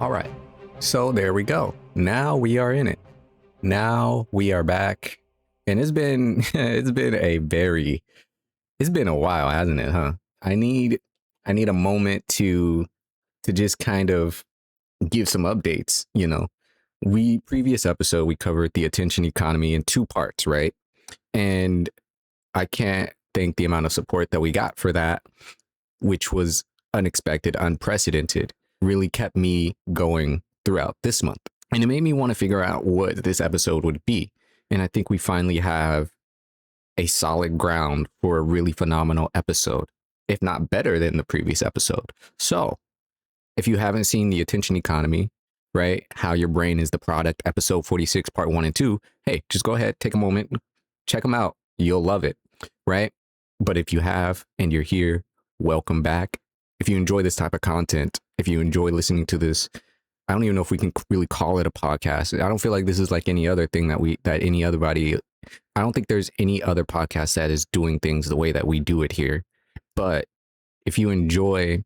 All right. So there we go. Now we are in it. Now we are back. And it's been it's been a while, hasn't it, huh? I need a moment to just kind of give some updates, you know. Previous episode we covered the attention economy in two parts, right? And I can't thank the amount of support that we got for that, which was unexpected, unprecedented, really kept me going throughout this month. And it made me want to figure out what this episode would be. And I think we finally have a solid ground for a really phenomenal episode, if not better than the previous episode. So if you haven't seen the attention economy, right, how your brain is the product, episode 46, part 1 and 2, hey, just go ahead, take a moment, check them out. You'll love it, right? But if you have and you're here, welcome back. If you enjoy this type of content, if you enjoy listening to this, I don't even know if we can really call it a podcast. I don't feel like this is like any other thing I don't think there's any other podcast that is doing things the way that we do it here. But if you enjoy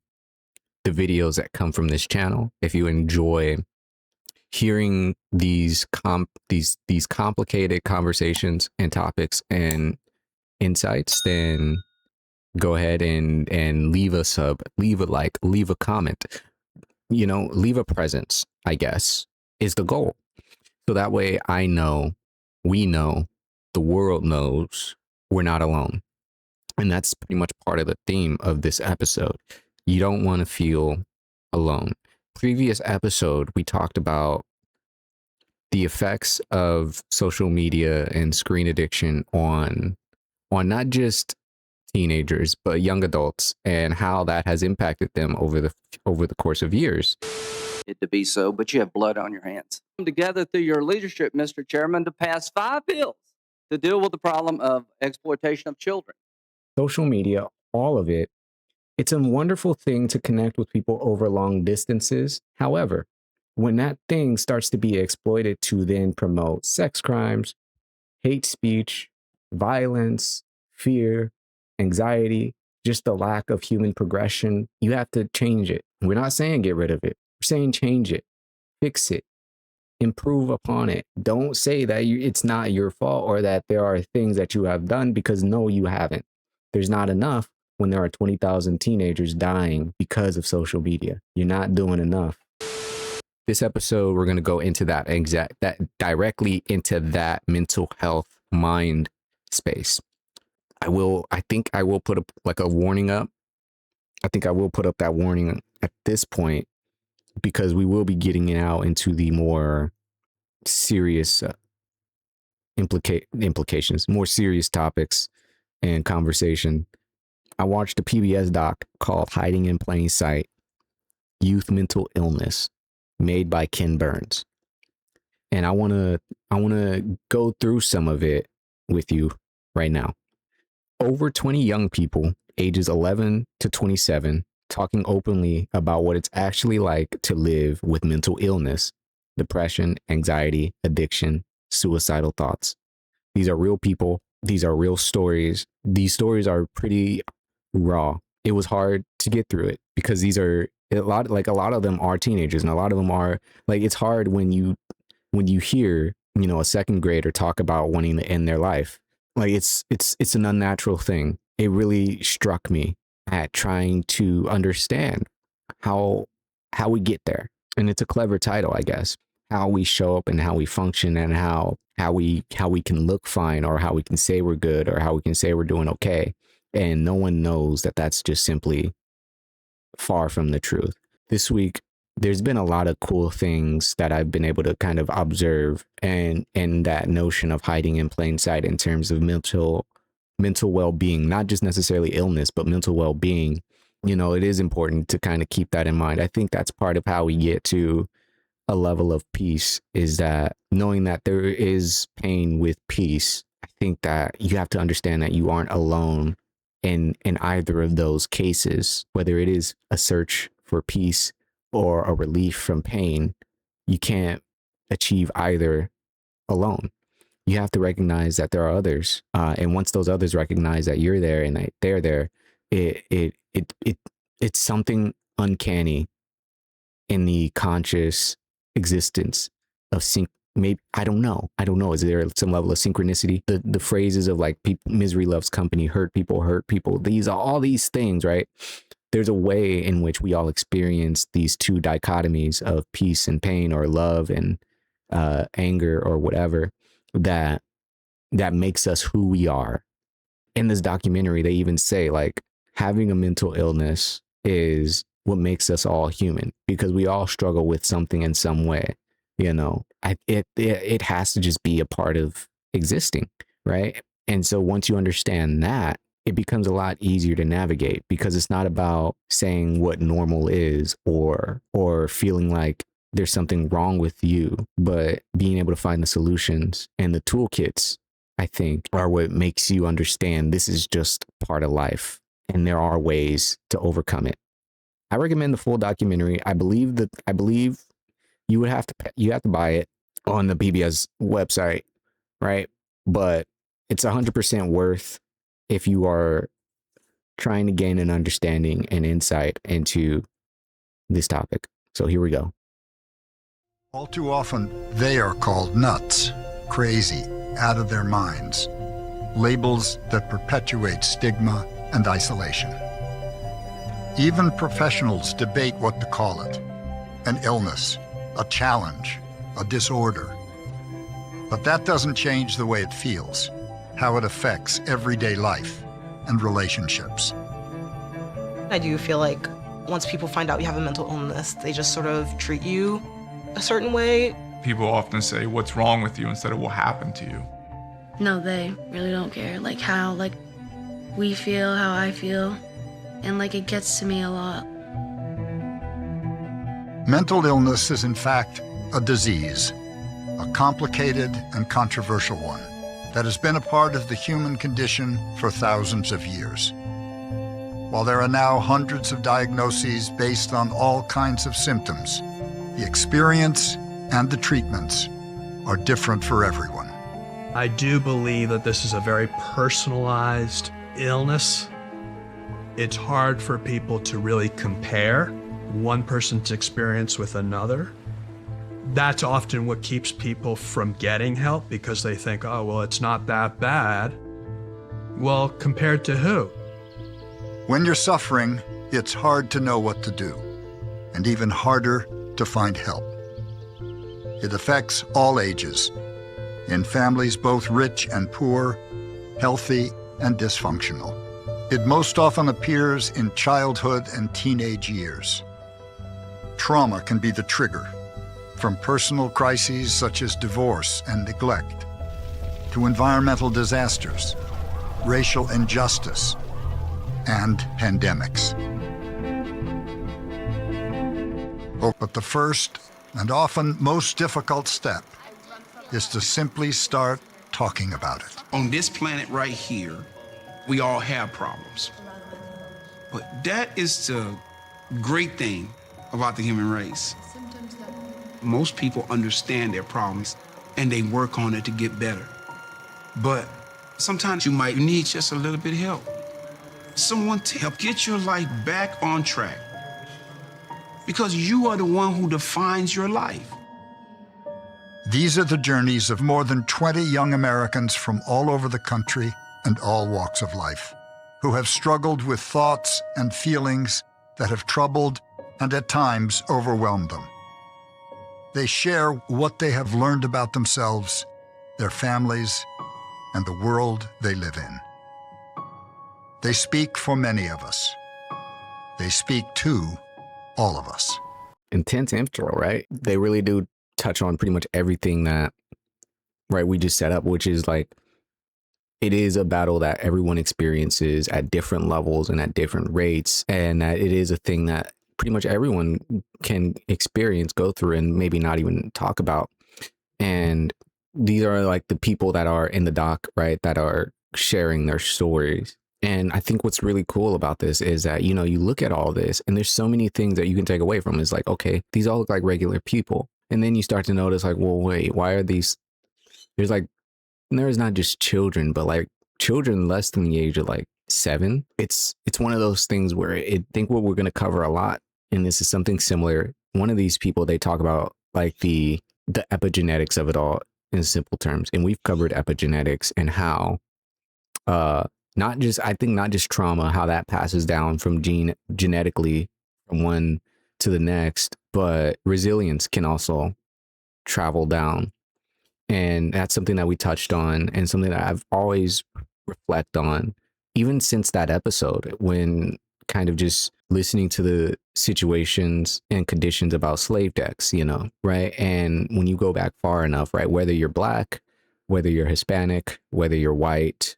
the videos that come from this channel, if you enjoy hearing these complicated conversations and topics and insights, then go ahead and leave a sub, leave a like, leave a comment, you know, leave a presence, I guess, is the goal. So that way I know, we know, the world knows we're not alone. And that's pretty much part of the theme of this episode. You don't want to feel alone. Previous episode, we talked about the effects of social media and screen addiction on not just teenagers, but young adults, and how that has impacted them over the course of years. It to be so, but you have blood on your hands. Come together through your leadership, Mr. Chairman, to pass 5 bills to deal with the problem of exploitation of children. Social media, all of it, it's a wonderful thing to connect with people over long distances. However, when that thing starts to be exploited to then promote sex crimes, hate speech, violence, fear, anxiety, just the lack of human progression, you have to change it. We're not saying get rid of it. We're saying change it, fix it, improve upon it. Don't say that it's not your fault or that there are things that you have done, because no, you haven't. There's not enough when there are 20,000 teenagers dying because of social media. You're not doing enough. This episode, we're going to go into that directly into that mental health mind space. I think I will put a warning up. I think I will put up that warning at this point, because we will be getting out into the more serious implications, more serious topics and conversation. I watched a PBS doc called Hiding in Plain Sight, Youth Mental Illness, made by Ken Burns. And I want to go through some of it with you right now. Over 20 young people, ages 11 to 27, talking openly about what it's actually like to live with mental illness, depression, anxiety, addiction, suicidal thoughts. These are real people. These are real stories. These stories are pretty raw. It was hard to get through it because these are a lot of them are teenagers, and a lot of them are like, it's hard when you hear, you know, a second grader talk about wanting to end their life. Like it's an unnatural thing. It really struck me at trying to understand how we get there. And it's a clever title, I guess. How we show up and how we function, and how we can look fine, or how we can say we're good, or how we can say we're doing okay. And no one knows that that's just simply far from the truth. This week, there's been a lot of cool things that I've been able to kind of observe, and that notion of hiding in plain sight in terms of mental well-being, not just necessarily illness, but mental well-being. You know, it is important to kind of keep that in mind. I think that's part of how we get to a level of peace, is that knowing that there is pain with peace. I think that you have to understand that you aren't alone in either of those cases, whether it is a search for peace or a relief from pain. You can't achieve either alone. You have to recognize that there are others, and once those others recognize that you're there and that they're there, it's something uncanny in the conscious existence of maybe I don't know. Is there some level of synchronicity? The phrases of like misery loves company, hurt people. These are all these things, right? There's a way in which we all experience these two dichotomies of peace and pain, or love and anger, or whatever, that makes us who we are. In this documentary, they even say like having a mental illness is what makes us all human, because we all struggle with something in some way. It has to just be a part of existing, right? And so once you understand that, it becomes a lot easier to navigate, because it's not about saying what normal is, or feeling like there's something wrong with you, but being able to find the solutions and the toolkits, I think, are what makes you understand this is just part of life and there are ways to overcome it. I recommend the full documentary. I believe you have to buy it on the PBS website, right? But it's 100% worth if you are trying to gain an understanding and insight into this topic. So here we go. All too often, they are called nuts, crazy, out of their minds, labels that perpetuate stigma and isolation. Even professionals debate what to call it: an illness, a challenge, a disorder. But that doesn't change the way it feels, how it affects everyday life and relationships. I do feel like once people find out you have a mental illness, they just sort of treat you a certain way. People often say, "What's wrong with you?" instead of "What happened to you?" No, they really don't care, like how we feel, how I feel, and it gets to me a lot. Mental illness is in fact a disease, a complicated and controversial one that has been a part of the human condition for thousands of years. While there are now hundreds of diagnoses based on all kinds of symptoms, the experience and the treatments are different for everyone. I do believe that this is a very personalized illness. It's hard for people to really compare one person's experience with another. That's often what keeps people from getting help, because they think, oh, well, it's not that bad. Well, compared to who? When you're suffering, it's hard to know what to do, and even harder to find help. It affects all ages, in families both rich and poor, healthy and dysfunctional. It most often appears in childhood and teenage years. Trauma can be the trigger, from personal crises such as divorce and neglect, to environmental disasters, racial injustice, and pandemics. But the first and often most difficult step is to simply start talking about it. On this planet right here, we all have problems. But that is the great thing about the human race. Most people understand their problems and they work on it to get better. But sometimes you might need just a little bit of help. Someone to help get your life back on track. Because you are the one who defines your life. These are the journeys of more than 20 young Americans from all over the country and all walks of life, who have struggled with thoughts and feelings that have troubled and at times overwhelmed them. They share what they have learned about themselves, their families, and the world they live in. They speak for many of us. They speak to all of us. Intense intro, right? They really do touch on pretty much everything that, right, we just set up, which is like, it is a battle that everyone experiences at different levels and at different rates, and that it is a thing that pretty much everyone can experience, go through, and maybe not even talk about. And these are like the people that are in the doc, right, that are sharing their stories. And I think what's really cool about this is that, you know, you look at all this and there's so many things that you can take away from it. It's like, okay, these all look like regular people. And then you start to notice like, well, wait, why are these, there's not just children, but like children less than the age of like 7. It's one of those things where I think what we're going to cover a lot and this is something similar. One of these people, they talk about like the epigenetics of it all in simple terms. And we've covered epigenetics and how not just, I think not just trauma, how that passes down from genetically from one to the next, but resilience can also travel down. And that's something that we touched on and something that I've always reflect on, even since that episode, when kind of just listening to the situations and conditions about slave decks, you know, right? And when you go back far enough, right, whether you're Black, whether you're Hispanic, whether you're white,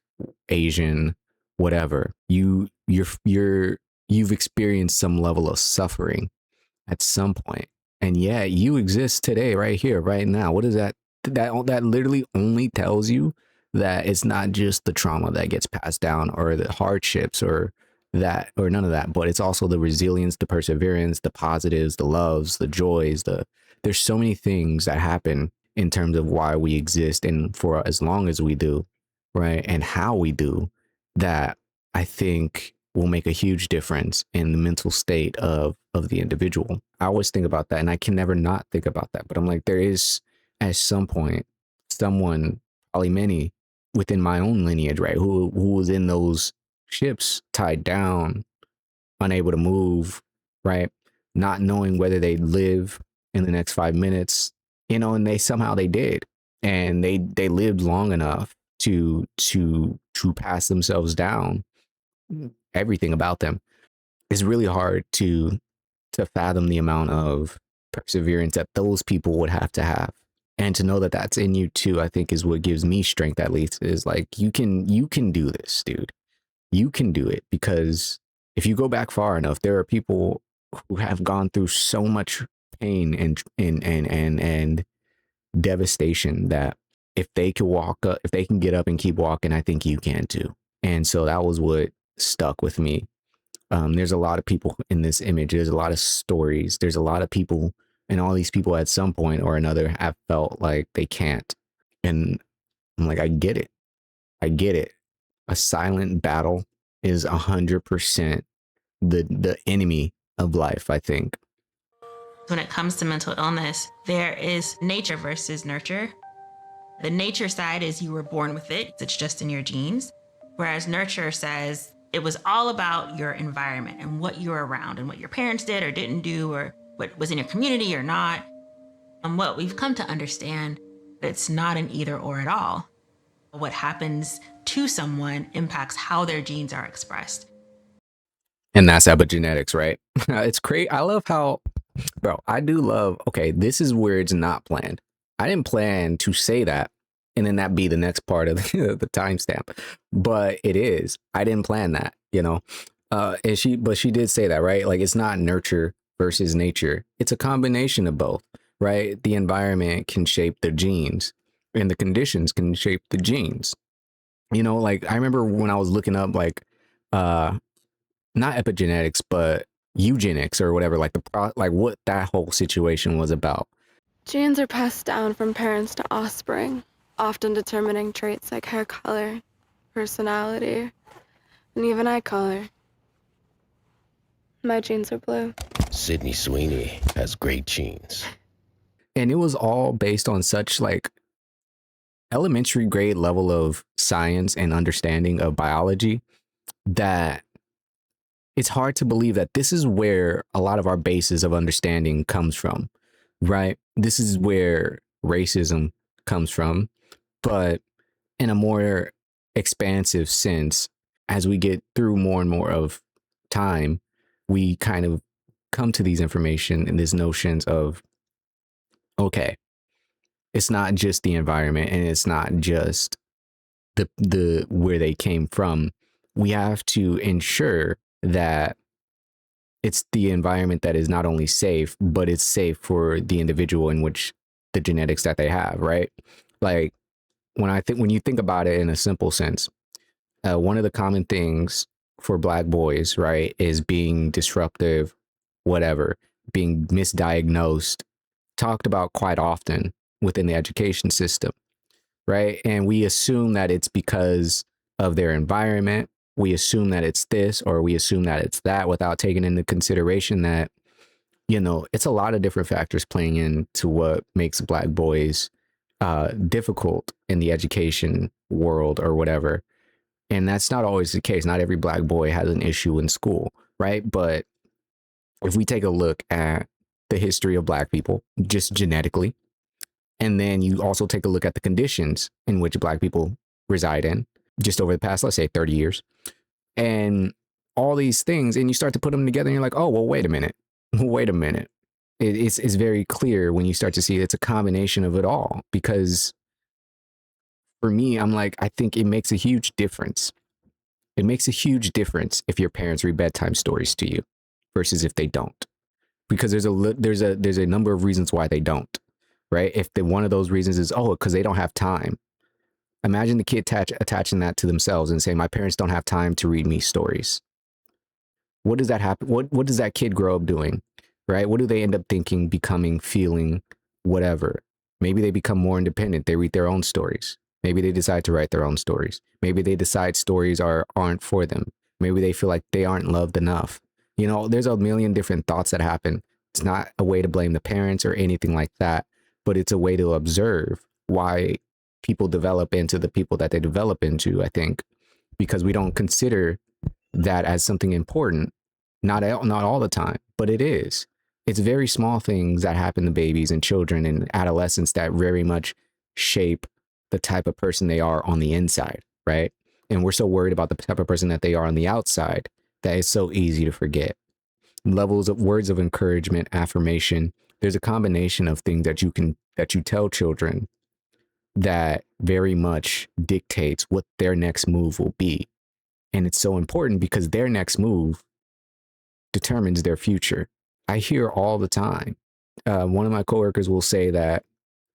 Asian, whatever, you've experienced some level of suffering at some point. And yeah, you exist today, right here, right now. What is that? That literally only tells you that it's not just the trauma that gets passed down or the hardships or that or none of that, but it's also the resilience, the perseverance, the positives, the loves, the joys, there's so many things that happen in terms of why we exist and for as long as we do, right? And how we do that, I think will make a huge difference in the mental state of the individual. I always think about that and I can never not think about that. But I'm like, there is at some point someone, probably many within my own lineage, right, who was in those ships tied down, unable to move, right, not knowing whether they'd live in the next 5 minutes, you know, and they did, and they lived long enough to pass themselves down. Everything about them is really hard to fathom the amount of perseverance that those people would have to have. And to know that that's in you too, I think is what gives me strength, at least, is like, you can do this, dude. You can do it, because if you go back far enough, there are people who have gone through so much pain and devastation that if they can walk up, if they can get up and keep walking, I think you can too. And so that was what stuck with me. There's a lot of people in this image. There's a lot of stories. There's a lot of people, and all these people at some point or another have felt like they can't. And I'm like, I get it. I get it. A silent battle is 100% the enemy of life, I think. When it comes to mental illness, there is nature versus nurture. The nature side is you were born with it. It's just in your genes. Whereas nurture says it was all about your environment and what you were around and what your parents did or didn't do or what was in your community or not. And what we've come to understand, it's not an either or at all. What happens to someone impacts how their genes are expressed. And that's epigenetics, right? It's crazy. I love how, bro, I do love, okay, this is where it's not planned. I didn't plan to say that and then that be the next part of the timestamp, but it is. I didn't plan that, you know? But she did say that, right? Like, it's not nurture versus nature. It's a combination of both, right? The environment can shape the genes and the conditions can shape the genes. You know, like I remember when I was looking up like not epigenetics, but eugenics or whatever, like like what that whole situation was about. Genes are passed down from parents to offspring, often determining traits like hair color, personality, and even eye color. My genes are blue. Sydney Sweeney has great genes. And it was all based on such like elementary grade level of science and understanding of biology that it's hard to believe that this is where a lot of our basis of understanding comes from, right? This is where racism comes from, but in a more expansive sense, as we get through more and more of time, we kind of come to these information and these notions of, okay, it's not just the environment and it's not just the where they came from. We have to ensure that it's the environment that is not only safe, but it's safe for the individual in which the genetics that they have, right? Like when you think about it in a simple sense, one of the common things for Black boys, right, is being disruptive, whatever, being misdiagnosed, talked about quite often within the education system, right? And we assume that it's because of their environment. We assume that it's this or we assume that it's that without taking into consideration that you know, it's a lot of different factors playing into what makes Black boys difficult in the education world or whatever. And that's not always the case. Not every Black boy has an issue in school, right? But if we take a look at the history of Black people, just genetically, and then you also take a look at the conditions in which Black people reside in just over the past, let's say, 30 years, and all these things, and you start to put them together and you're like, oh, well, wait a minute. Wait a minute. It's very clear when you start to see it's a combination of it all. Because for me, I'm like, I think it makes a huge difference. It makes a huge difference if your parents read bedtime stories to you versus if they don't. Because there's a number of reasons why they don't, right? If one of those reasons is, oh, because they don't have time. Imagine the kid attaching that to themselves and saying, my parents don't have time to read me stories. What does that happen? What does that kid grow up doing, right? What do they end up thinking, becoming, feeling, whatever? Maybe they become more independent. They read their own stories. Maybe they decide to write their own stories. Maybe they decide stories aren't for them. Maybe they feel like they aren't loved enough. You know, there's a million different thoughts that happen. It's not a way to blame the parents or anything like that, but it's a way to observe why people develop into the people that they develop into, I think, because we don't consider that as something important. Not all the time, but it is. It's very small things that happen to babies and children and adolescents that very much shape the type of person they are on the inside, right? And we're so worried about the type of person that they are on the outside that it's so easy to forget. Levels of words of encouragement, affirmation. There's a combination of things that you tell children that very much dictates what their next move will be. And it's so important because their next move determines their future. I hear all the time. One of my coworkers will say that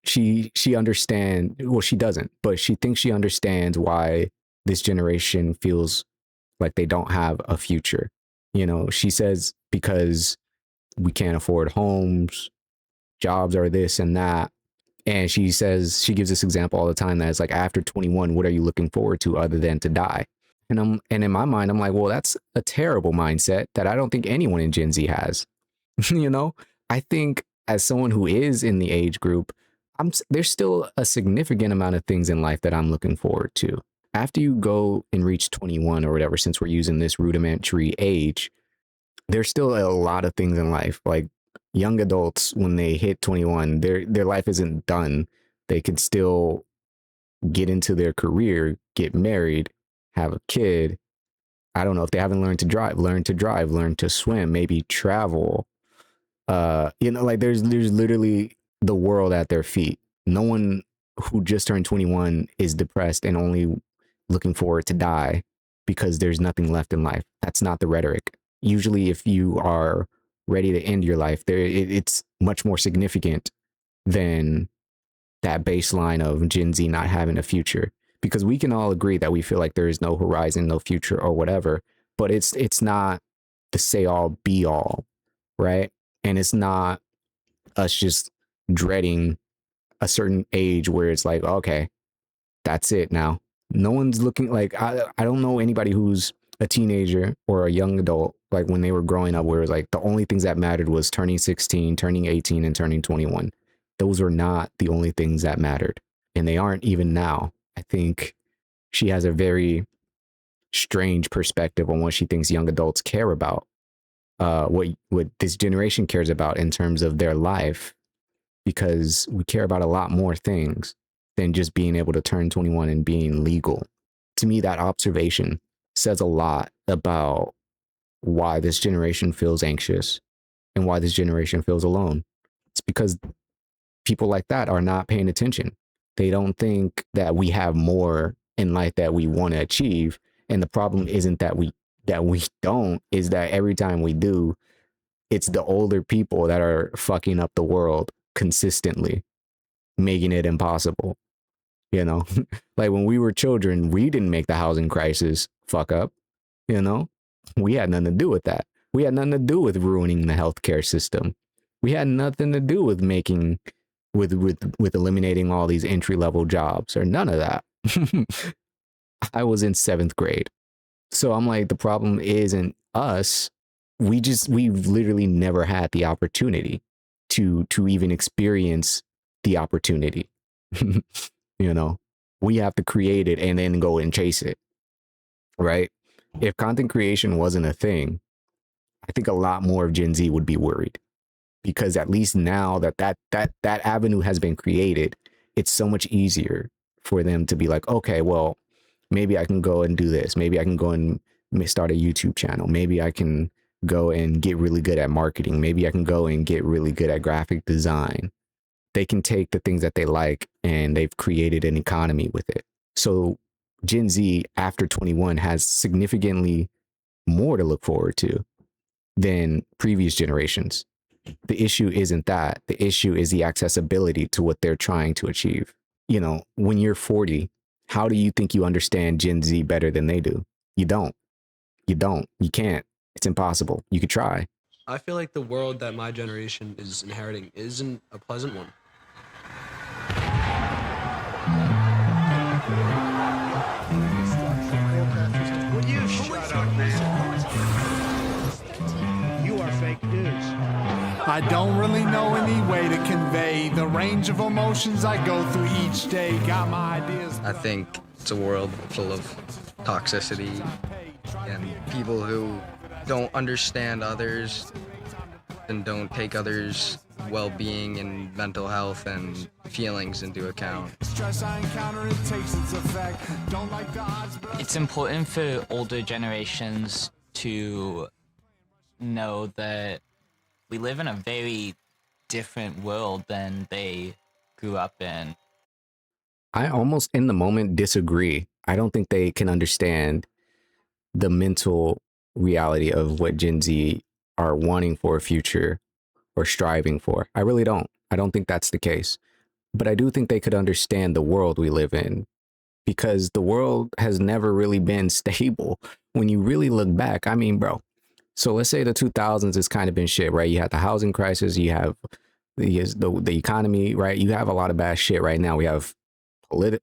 she understands, well, she doesn't, but she thinks she understands why this generation feels like they don't have a future. You know, she says because we can't afford homes, jobs are this and that. And she says, she gives this example all the time that it's like, after 21, what are you looking forward to other than to die? And in my mind, I'm like, well, that's a terrible mindset that I don't think anyone in Gen Z has. You know, I think as someone who is in the age group, there's still a significant amount of things in life that I'm looking forward to. After you go and reach 21 or whatever, since we're using this rudimentary age, there's still a lot of things in life. Like young adults, when they hit 21, their life isn't done. They could still get into their career, get married, have a kid. I don't know, if they haven't learn to drive, learn to swim, maybe travel. You know, like there's literally the world at their feet. No one who just turned 21 is depressed and only looking forward to die because there's nothing left in life. That's not the rhetoric. Usually if you are ready to end your life, it's much more significant than that baseline of Gen Z not having a future, because we can all agree that we feel like there is no horizon, no future or whatever, but it's not the say all be all, right? And it's not us just dreading a certain age where it's like, okay, that's it now. No one's looking like, I don't know anybody who's a teenager or a young adult, like when they were growing up, where it was like the only things that mattered was turning 16, turning 18, and turning 21. Those are not the only things that mattered. And they aren't even now. I think she has a very strange perspective on what she thinks young adults care about, what this generation cares about in terms of their life, because we care about a lot more things than just being able to turn 21 and being legal. To me, that observation says a lot about why this generation feels anxious and why this generation feels alone. It's because people like that are not paying attention. They don't think that we have more in life that we want to achieve. And the problem isn't that we don't, is that every time we do, it's the older people that are fucking up the world consistently, making it impossible. You know, like when we were children, we didn't make the housing crisis fuck up. You know, we had nothing to do with that. We had nothing to do with ruining the healthcare system. We had nothing to do with making, with eliminating all these entry level jobs or none of that. I was in 7th grade. So I'm like, the problem isn't us. we've literally never had the opportunity to even experience the opportunity. You know, we have to create it and then go and chase it, right? If content creation wasn't a thing, I think a lot more of Gen Z would be worried, because at least now that avenue has been created, it's so much easier for them to be like, okay, well, maybe I can go and do this. Maybe I can go and start a YouTube channel. Maybe I can go and get really good at marketing. Maybe I can go and get really good at graphic design. They can take the things that they like and they've created an economy with it. So Gen Z after 21 has significantly more to look forward to than previous generations. The issue isn't that. The issue is the accessibility to what they're trying to achieve. You know, when you're 40, how do you think you understand Gen Z better than they do? You don't. You don't. You can't. It's impossible. You could try. I feel like the world that my generation is inheriting isn't a pleasant one. Will you shut up, man? You are fake news. I don't really know any way to convey the range of emotions I go through each day. Got my ideas. I think it's a world full of toxicity and people who don't understand others and don't take others' well-being and mental health and feelings into account. It's important for older generations to know that we live in a very different world than they grew up in. I almost in the moment disagree. I don't think they can understand the mental reality of what Gen Z are wanting for a future or striving for. I really don't. I don't think that's the case. But I do think they could understand the world we live in, because the world has never really been stable. When you really look back, I mean, bro, so let's say the 2000s has kind of been shit, right? You had the housing crisis, you have the economy, right? You have a lot of bad shit right now. We have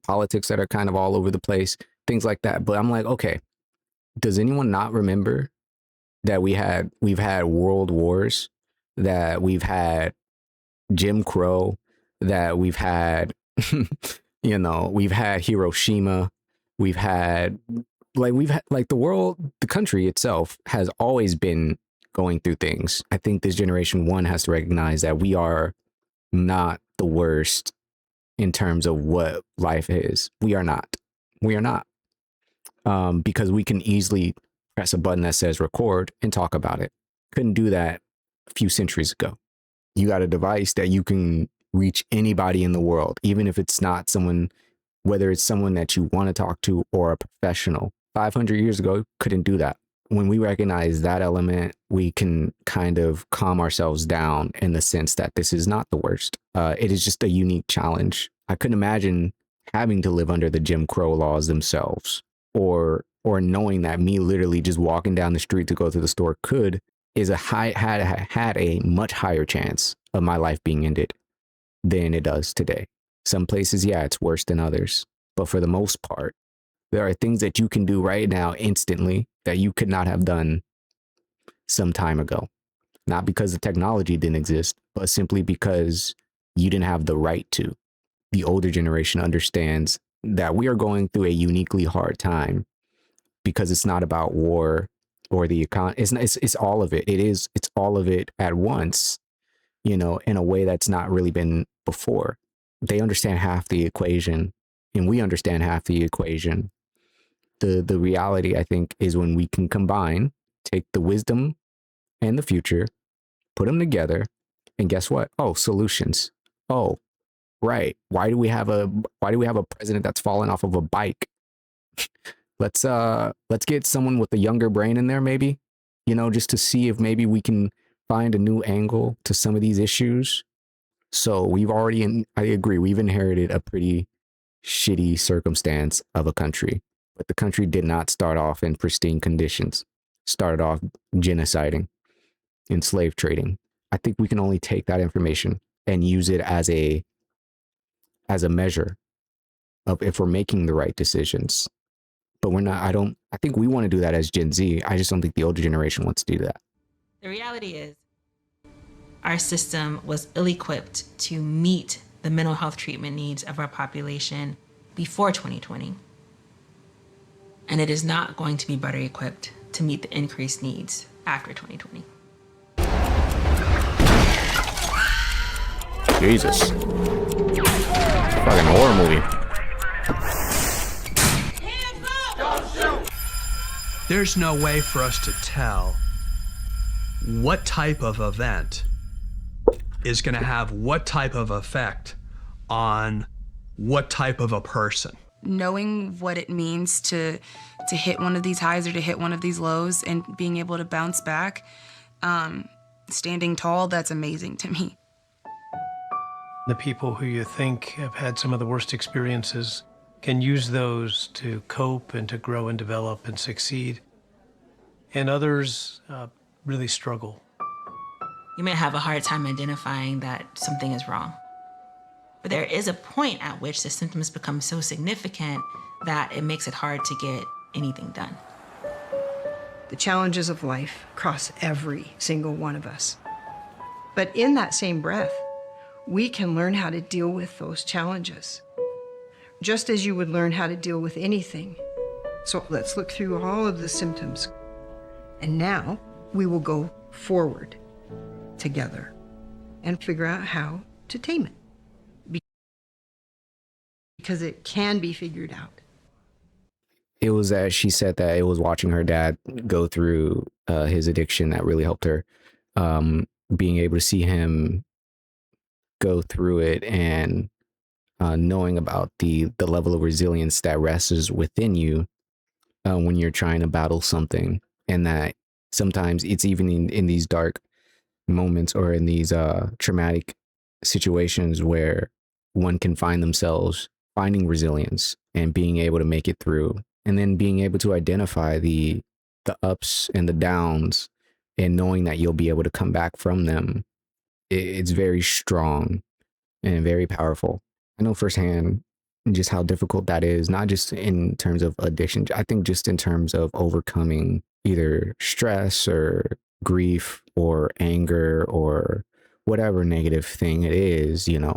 politics that are kind of all over the place, things like that. But I'm like, okay, does anyone not remember that we've had world wars, that we've had Jim Crow, that we've had, you know, we've had Hiroshima, we've had the world, the country itself has always been going through things. I think this generation one has to recognize that we are not the worst in terms of what life is. We are not. We are not. Because we can easily press a button that says record and talk about it. Couldn't do that a few centuries ago. You got a device that you can reach anybody in the world, even if it's not someone, whether it's someone that you want to talk to or a professional. 500 years ago, couldn't do that. When we recognize that element, we can kind of calm ourselves down in the sense that this is not the worst. It is just a unique challenge. I couldn't imagine having to live under the Jim Crow laws themselves, or knowing that me literally just walking down the street to go to the store had a much higher chance of my life being ended than it does today. Some places, yeah, it's worse than others. But for the most part, there are things that you can do right now instantly that you could not have done some time ago. Not because the technology didn't exist, but simply because you didn't have the right to. The older generation understands that we are going through a uniquely hard time, because it's not about war or the economy. It's all of it. It's all of it at once, you know, in a way that's not really been before. They understand half the equation and we understand half the equation. The reality, I think, is when we can combine, take the wisdom and the future, put them together, and guess what? Oh, solutions. Oh, right. Why do we have a president that's fallen off of a bike? Let's get someone with a younger brain in there, maybe, you know, just to see if maybe we can find a new angle to some of these issues. So I agree, we've inherited a pretty shitty circumstance of a country, but the country did not start off in pristine conditions. Started off genociding and slave trading. I think we can only take that information and use it as a measure of if we're making the right decisions. But we're not. I think we want to do that as Gen Z. I just don't think the older generation wants to do that. The reality is, our system was ill-equipped to meet the mental health treatment needs of our population before 2020. And it is not going to be better equipped to meet the increased needs after 2020. Jesus. Fucking horror movie. There's no way for us to tell what type of event is going to have what type of effect on what type of a person. Knowing what it means to hit one of these highs or to hit one of these lows and being able to bounce back, standing tall, that's amazing to me. The people who you think have had some of the worst experiences can use those to cope and to grow and develop and succeed. And others really struggle. You may have a hard time identifying that something is wrong. But there is a point at which the symptoms become so significant that it makes it hard to get anything done. The challenges of life cross every single one of us. But in that same breath, we can learn how to deal with those challenges, just as you would learn how to deal with anything. So let's look through all of the symptoms. And now we will go forward together and figure out how to tame it. Because it can be figured out. It was as she said that it was watching her dad go through his addiction that really helped her. Being able to see him go through it and knowing about the level of resilience that rests within you when you're trying to battle something, and that sometimes it's even in these dark moments or in these traumatic situations where one can find themselves finding resilience and being able to make it through, and then being able to identify the ups and the downs and knowing that you'll be able to come back from them. It's very strong and very powerful. I know firsthand just how difficult that is, not just in terms of addiction. I think just in terms of overcoming either stress or grief or anger or whatever negative thing it is, you know.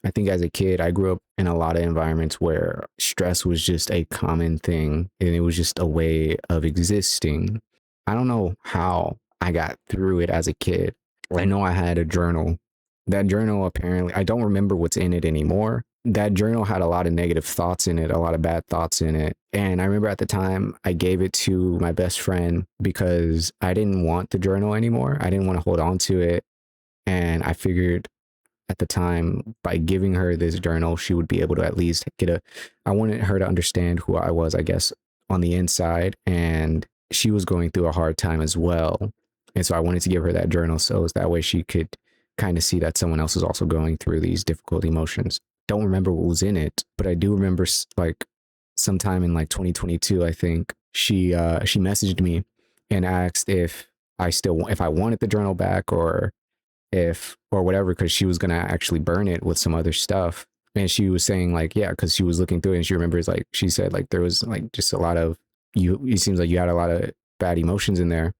I think as a kid, I grew up in a lot of environments where stress was just a common thing and it was just a way of existing. I don't know how I got through it as a kid. I know I had a journal. That journal, apparently, I don't remember what's in it anymore. That journal had a lot of negative thoughts in it, a lot of bad thoughts in it. And I remember at the time I gave it to my best friend because I didn't want the journal anymore. I didn't want to hold on to it. And I figured at the time, by giving her this journal, she would be able to at least I wanted her to understand who I was, I guess, on the inside. And she was going through a hard time as well. And so I wanted to give her that journal so that way she could kind of see that someone else is also going through these difficult emotions. Don't remember what was in it, but I do remember like sometime in like 2022, I think she messaged me and asked if I wanted the journal back or whatever, because she was going to actually burn it with some other stuff. And she was saying like, yeah, because she was looking through it and she remembers, like, she said like there was like just a lot of it seems like you had a lot of bad emotions in there.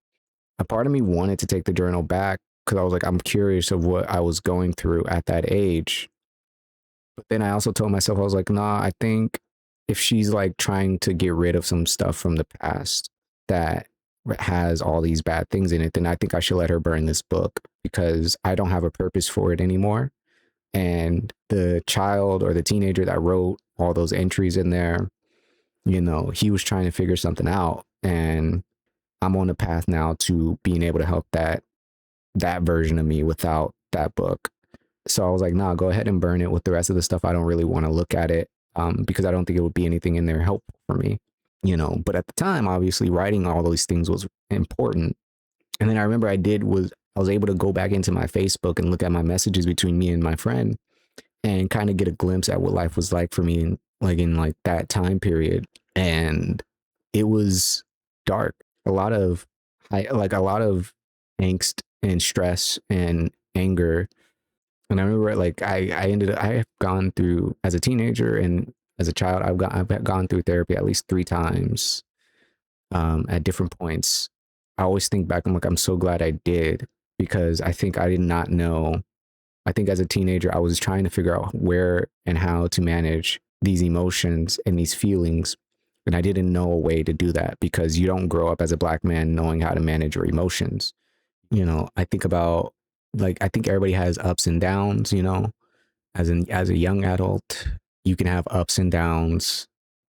A part of me wanted to take the journal back because I was like, I'm curious of what I was going through at that age. But then I also told myself, I was like, nah, I think if she's like trying to get rid of some stuff from the past that has all these bad things in it, then I think I should let her burn this book because I don't have a purpose for it anymore. And the child or the teenager that wrote all those entries in there, you know, he was trying to figure something out. And I'm on the path now to being able to help that version of me without that book. So I was like, nah, go ahead and burn it with the rest of the stuff. I don't really want to look at it because I don't think it would be anything in there helpful for me, you know. But at the time, obviously, writing all those things was important. And then I remember I was able to go back into my Facebook and look at my messages between me and my friend and kind of get a glimpse at what life was like for me in that time period. And it was dark. A lot of angst and stress and anger. And I remember like I have gone through as a teenager and as a child, I've gone through therapy at least 3 times at different points. I always think back, I'm like, I'm so glad I did, because I think I did not know. I think as a teenager, I was trying to figure out where and how to manage these emotions and these feelings. And I didn't know a way to do that, because you don't grow up as a Black man knowing how to manage your emotions. You know, I think about, like, I think everybody has ups and downs, you know, as a young adult, you can have ups and downs.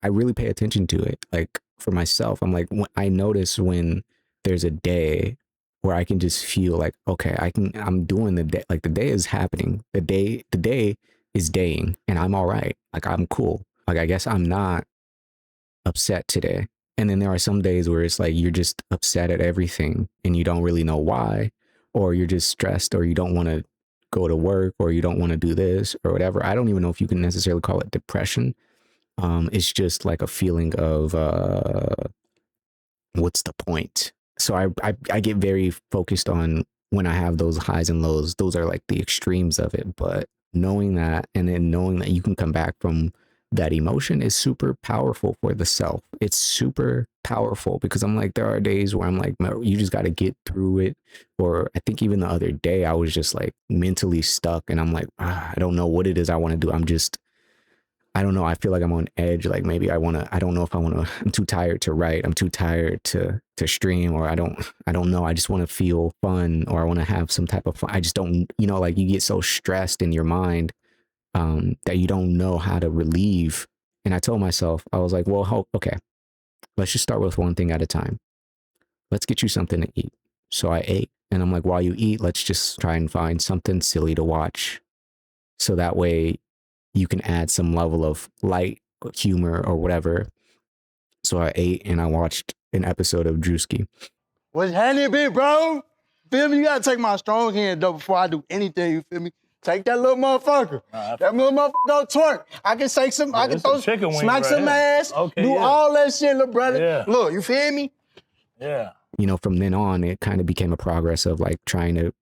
I really pay attention to it. Like for myself, I'm like, I notice when there's a day where I can just feel like, okay, I'm doing the day, like the day is happening. The day is daying, and I'm all right. Like I'm cool. Like I guess I'm not upset today. And then there are some days where it's like you're just upset at everything and you don't really know why, or you're just stressed, or you don't want to go to work, or you don't want to do this or whatever. I don't even know if you can necessarily call it depression. It's just like a feeling of what's the point? So I get very focused on when I have those highs and lows. Those are like the extremes of it. But knowing that, and then knowing that you can come back from that emotion, is super powerful for the self. It's super powerful, because I'm like, there are days where I'm like, you just got to get through it. Or I think even the other day, I was just like mentally stuck, and I'm like, I don't know what it is I want to do. I don't know. I feel like I'm on edge. Like maybe I don't know if I want to, I'm too tired to write. I'm too tired to stream, or I don't know. I just want to feel fun, or I want to have some type of fun. I just don't, you know, like you get so stressed in your mind that you don't know how to relieve. And I told myself, I was like, well, okay, let's just start with one thing at a time. Let's get you something to eat. So I ate, and I'm like, while you eat, let's just try and find something silly to watch. So that way you can add some level of light humor or whatever. So I ate and I watched an episode of Drewski. What's happening, big bro? Feel me? You gotta take my strong hand though before I do anything, you feel me? Take that little motherfucker. That little motherfucker don't twerk. I can say some, I can throw, smack some ass, do all that shit, little brother. Yeah. Look, you feel me? Yeah. You know, from then on, it kind of became a progress of like trying to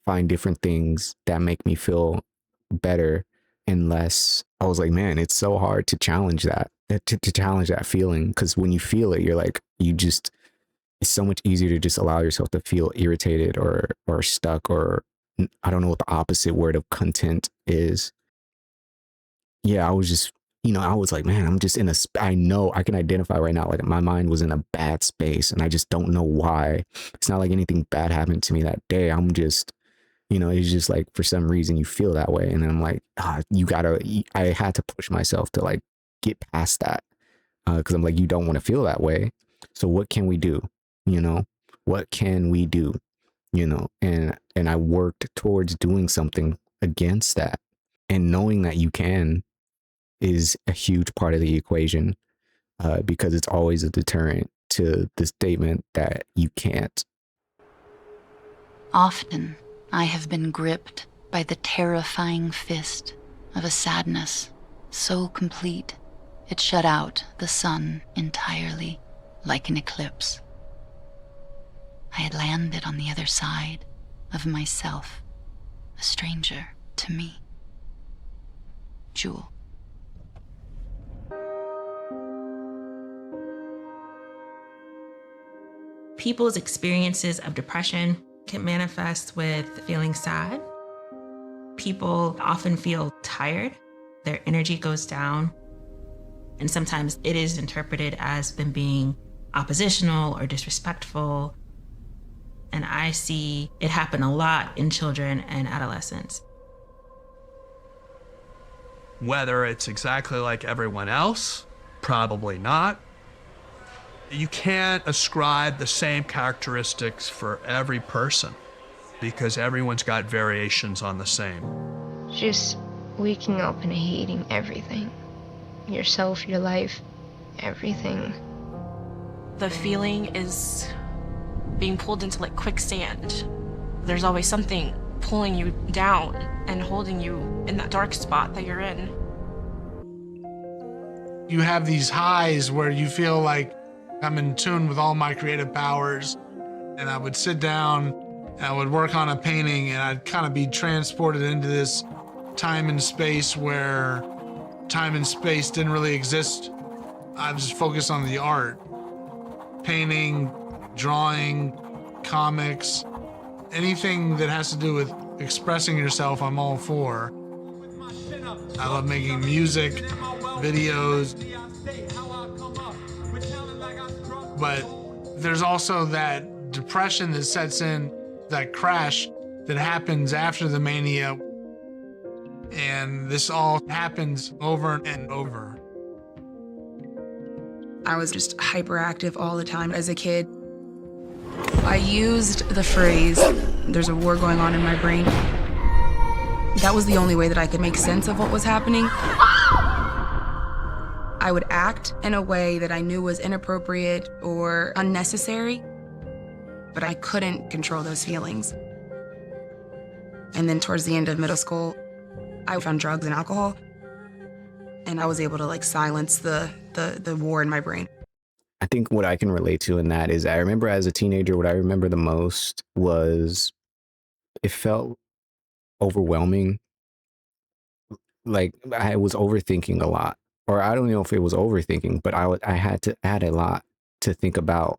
find different things that make me feel better and less. I was like, man, it's so hard to challenge that, to challenge that feeling. Because when you feel it, you're like, it's so much easier to just allow yourself to feel irritated or stuck, or I don't know what the opposite word of content is. Yeah, I was just, you know, I was like, man, I'm just I know I can identify right now, like my mind was in a bad space, and I just don't know why. It's not like anything bad happened to me that day. I'm just, you know, it's just like for some reason you feel that way. And then I'm like, I had to push myself to like get past that. Cause I'm like, you don't want to feel that way. So what can we do? You know, what can we do? You know, and I worked towards doing something against that. And knowing that you can is a huge part of the equation, because it's always a deterrent to the statement that you can't. Often, I have been gripped by the terrifying fist of a sadness so complete it shut out the sun entirely, like an eclipse. I had landed on the other side of myself, a stranger to me. Jewel. People's experiences of depression can manifest with feeling sad. People often feel tired, their energy goes down, and sometimes it is interpreted as them being oppositional or disrespectful. And I see it happen a lot in children and adolescents. Whether it's exactly like everyone else, probably not. You can't ascribe the same characteristics for every person, because everyone's got variations on the same. Just waking up and hating everything. Yourself, your life, everything. The feeling is being pulled into like quicksand. There's always something pulling you down and holding you in that dark spot that you're in. You have these highs where you feel like I'm in tune with all my creative powers, and I would sit down and I would work on a painting, and I'd kind of be transported into this time and space where time and space didn't really exist. I was just focused on the art. Painting drawing, comics, anything that has to do with expressing yourself, I'm all for. I love making music, videos. But there's also that depression that sets in, that crash that happens after the mania. And this all happens over and over. I was just hyperactive all the time as a kid. I used the phrase, there's a war going on in my brain. That was the only way that I could make sense of what was happening. I would act in a way that I knew was inappropriate or unnecessary, but I couldn't control those feelings. And then towards the end of middle school, I found drugs and alcohol, and I was able to like silence the war in my brain. I think what I can relate to in that is I remember as a teenager, what I remember the most was it felt overwhelming. Like I was overthinking a lot, or I don't know if it was overthinking, but I had to add a lot to think about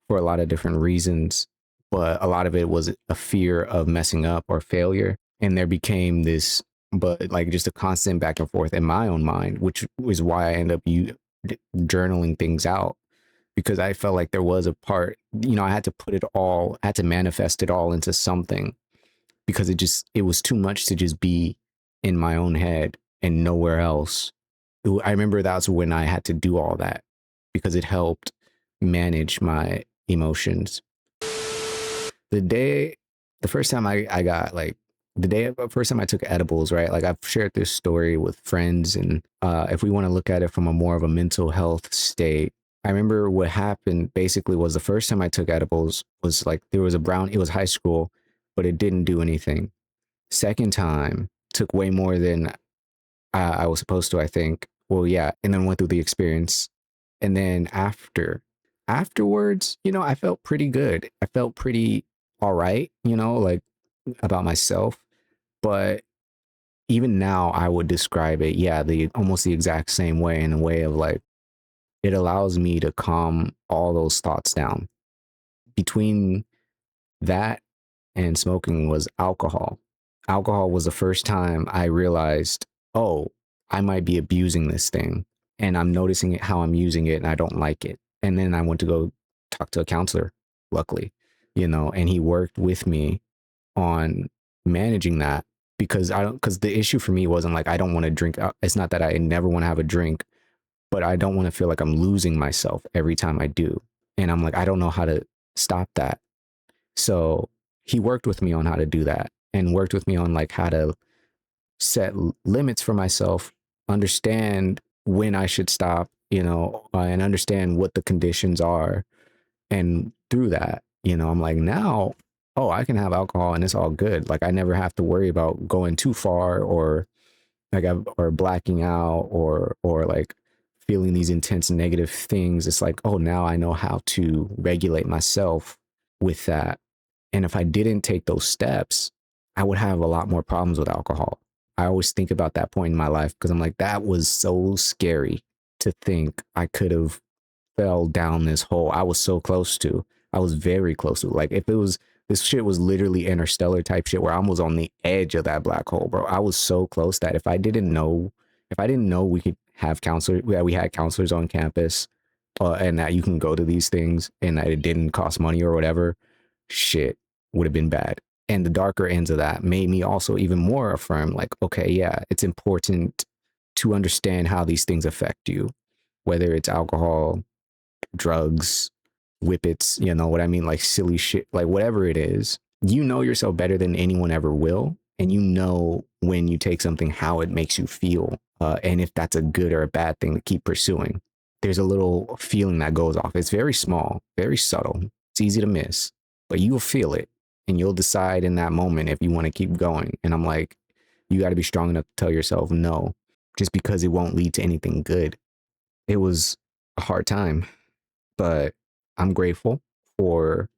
for a lot of different reasons. But a lot of it was a fear of messing up or failure. And there became this, but like just a constant back and forth in my own mind, which was why I end up journaling things out, because I felt like there was a part, I had to put it all, I had to manifest it all into something, because it was too much to just be in my own head and nowhere else. I remember that's when I had to do all that, because it helped manage my emotions. The first time I got like, the first time I took edibles, right? Like I've shared this story with friends, and if we want to look at it from a more of a mental health state, I remember what happened basically was the first time I took edibles was like, it was high school, but it didn't do anything. Second time took way more than I was supposed to, I think. Well, yeah. And then went through the experience. And then afterwards, I felt pretty good. I felt pretty all right, like about myself. But even now I would describe it, almost the exact same way, in a way of like, it allows me to calm all those thoughts down. Between that and smoking was alcohol. Alcohol was the first time I realized, oh, I might be abusing this thing, and I'm noticing it, how I'm using it, and I don't like it. And then I went to go talk to a counselor, luckily, and he worked with me on managing that, because the issue for me wasn't like, I don't want to drink. It's not that I never want to have a drink, but I don't want to feel like I'm losing myself every time I do. And I'm like, I don't know how to stop that. So he worked with me on how to do that, and worked with me on like how to set limits for myself, understand when I should stop, and understand what the conditions are. And through that, I'm like, now, oh, I can have alcohol and it's all good. Like I never have to worry about going too far, or or blacking out, or like feeling these intense negative things. It's like, oh, now I know how to regulate myself with that. And if I didn't take those steps, I would have a lot more problems with alcohol. I always think about that point in my life, because I'm like, that was so scary to think I could have fell down this hole. I was so close to. I was very close to. Like if this shit was literally interstellar type shit, where I was on the edge of that black hole, bro. I was so close that if I didn't know we could have counselors, we had counselors on campus, and that you can go to these things, and that it didn't cost money or whatever, shit would have been bad. And the darker ends of that made me also even more affirm, like, okay, yeah, it's important to understand how these things affect you, whether it's alcohol, drugs, whippets, what I mean? Like silly shit, like whatever it is, yourself better than anyone ever will. And when you take something, how it makes you feel. And if that's a good or a bad thing to keep pursuing. There's a little feeling that goes off. It's very small, very subtle. It's easy to miss, but you'll feel it, and you'll decide in that moment if you want to keep going. And I'm like, you got to be strong enough to tell yourself no, just because it won't lead to anything good. It was a hard time, but I'm grateful for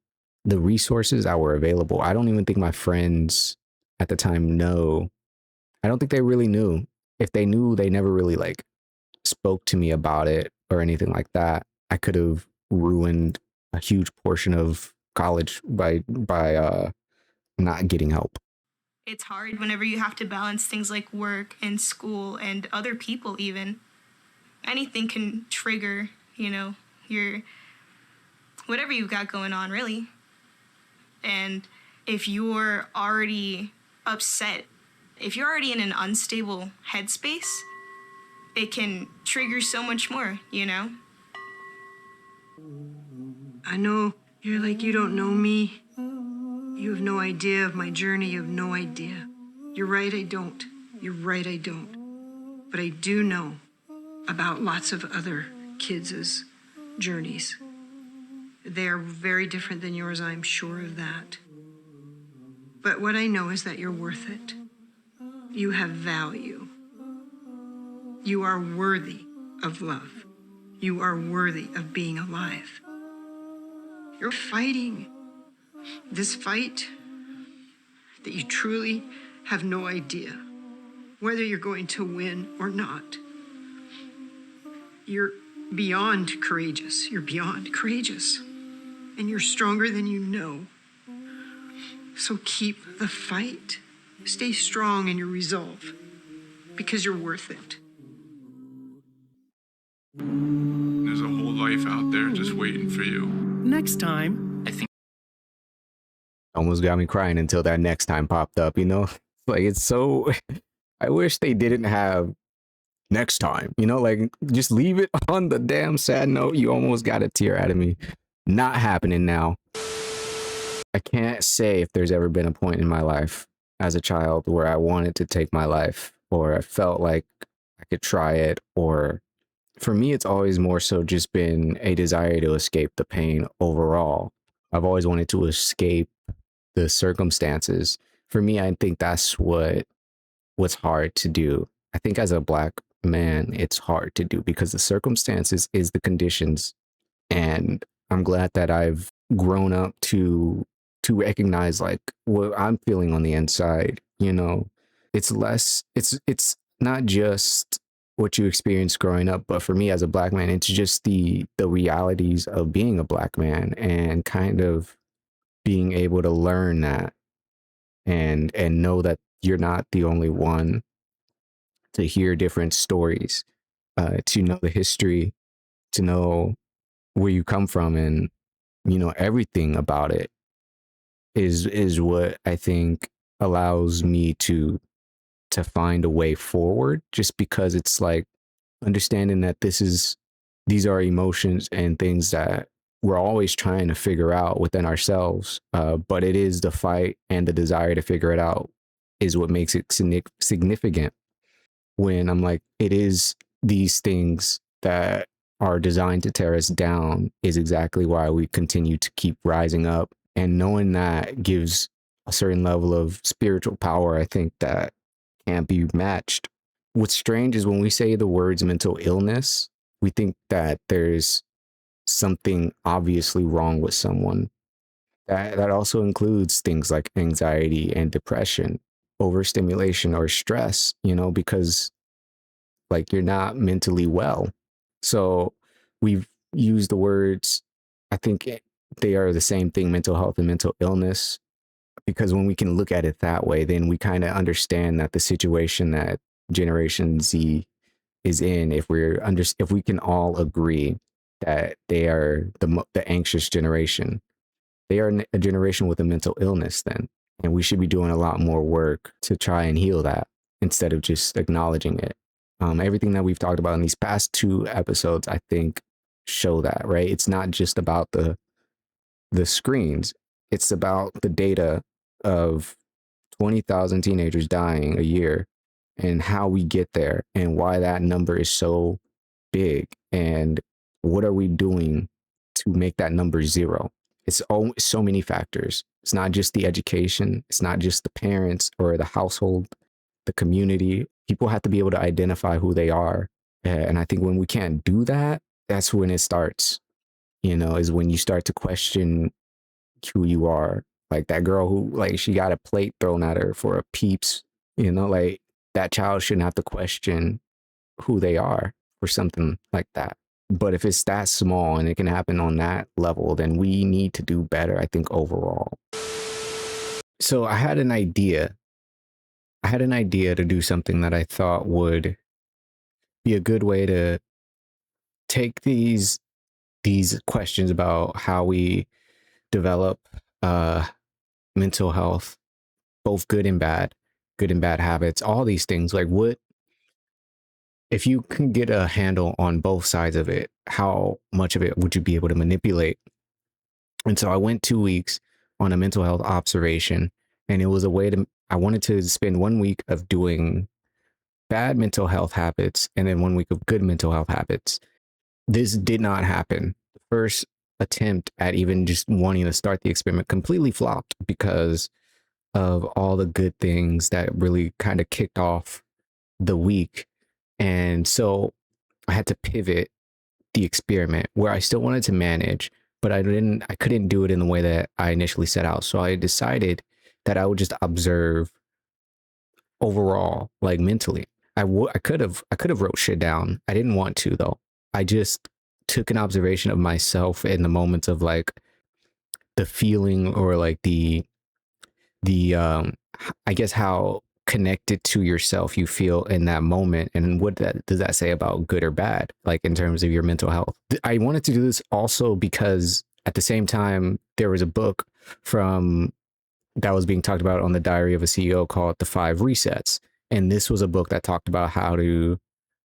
the resources that were available. I don't even think my friends at the time I don't think they really knew. If they knew, they never really like spoke to me about it or anything like that. I could have ruined a huge portion of college by not getting help. It's hard whenever you have to balance things like work and school and other people even. Anything can trigger, your whatever you've got going on, really. And if you're already upset, if you're already in an unstable headspace, it can trigger so much more, I know you're like, you don't know me. You have no idea of my journey. You have no idea. You're right, I don't. You're right, I don't. But I do know about lots of other kids' journeys. They are very different than yours, I'm sure of that. But what I know is that you're worth it. You have value. You are worthy of love. You are worthy of being alive. You're fighting this fight that you truly have no idea whether you're going to win or not. You're beyond courageous. You're beyond courageous. And you're stronger than you know. So keep the fight. Stay strong in your resolve because you're worth it. There's a whole life out there just waiting for you. Next time. I think Almost got me crying until that next time popped up, Like, it's so, I wish they didn't have next time, like, just leave it on the damn sad note. You almost got a tear out of me. Not happening now. I can't say if there's ever been a point in my life as a child where I wanted to take my life, or I felt like I could try it, or for me, it's always more so just been a desire to escape the pain overall. I've always wanted to escape the circumstances. For me, I think that's what's hard to do. I think as a Black man, it's hard to do because the circumstances is the conditions. And I'm glad that I've grown up to recognize like what I'm feeling on the inside. It's not just what you experience growing up, but for me as a Black man, it's just the realities of being a Black man and kind of being able to learn that and know that you're not the only one, to hear different stories, to know the history, to know where you come from, and everything about it is what I think allows me to find a way forward, just because it's like understanding that these are emotions and things that we're always trying to figure out within ourselves. But it is the fight and the desire to figure it out is what makes it significant. When I'm like, it is these things that are designed to tear us down is exactly why we continue to keep rising up. And knowing that gives a certain level of spiritual power, I think, that can't be matched. What's strange is when we say the words mental illness, we think that there's something obviously wrong with someone. That also includes things like anxiety and depression, overstimulation or stress, because like you're not mentally well. So we've used the words, I think they are the same thing, mental health and mental illness, because when we can look at it that way, then we kind of understand that the situation that Generation Z is in, if we can all agree that they are the anxious generation, they are a generation with a mental illness then. And we should be doing a lot more work to try and heal that instead of just acknowledging it. Everything that we've talked about in these past 2 episodes, I think, show that, right? It's not just about the screens. It's about the data of 20,000 teenagers dying a year and how we get there and why that number is so big and what are we doing to make that number 0. It's so many factors. It's not just the education. It's not just the parents or the household, the community. People have to be able to identify who they are. And I think when we can't do that, that's when it starts, is when you start to question who you are. Like that girl who, like, she got a plate thrown at her for a Peeps, like that child shouldn't have to question who they are for something like that. But if it's that small and it can happen on that level, then we need to do better, I think, overall. So I had an idea. To do something that I thought would be a good way to take these questions about how we develop mental health, both good and bad habits, all these things. Like, what if you can get a handle on both sides of it, how much of it would you be able to manipulate? And so I went 2 weeks on a mental health observation, and it was a way to, I wanted to spend 1 week of doing bad mental health habits and then 1 week of good mental health habits. This did not happen. The first attempt at even just wanting to start the experiment completely flopped because of all the good things that really kind of kicked off the week. And so I had to pivot the experiment where I still wanted to manage, but I couldn't do it in the way that I initially set out. So I decided that I would just observe overall, like mentally. I could have wrote shit down. I didn't want to though. I just took an observation of myself in the moments of like the feeling or like the I guess how connected to yourself you feel in that moment, and what does that say about good or bad, like in terms of your mental health. I wanted to do this also because at the same time there was a book from that was being talked about on the Diary of a CEO called The 5 Resets, and this was a book that talked about how to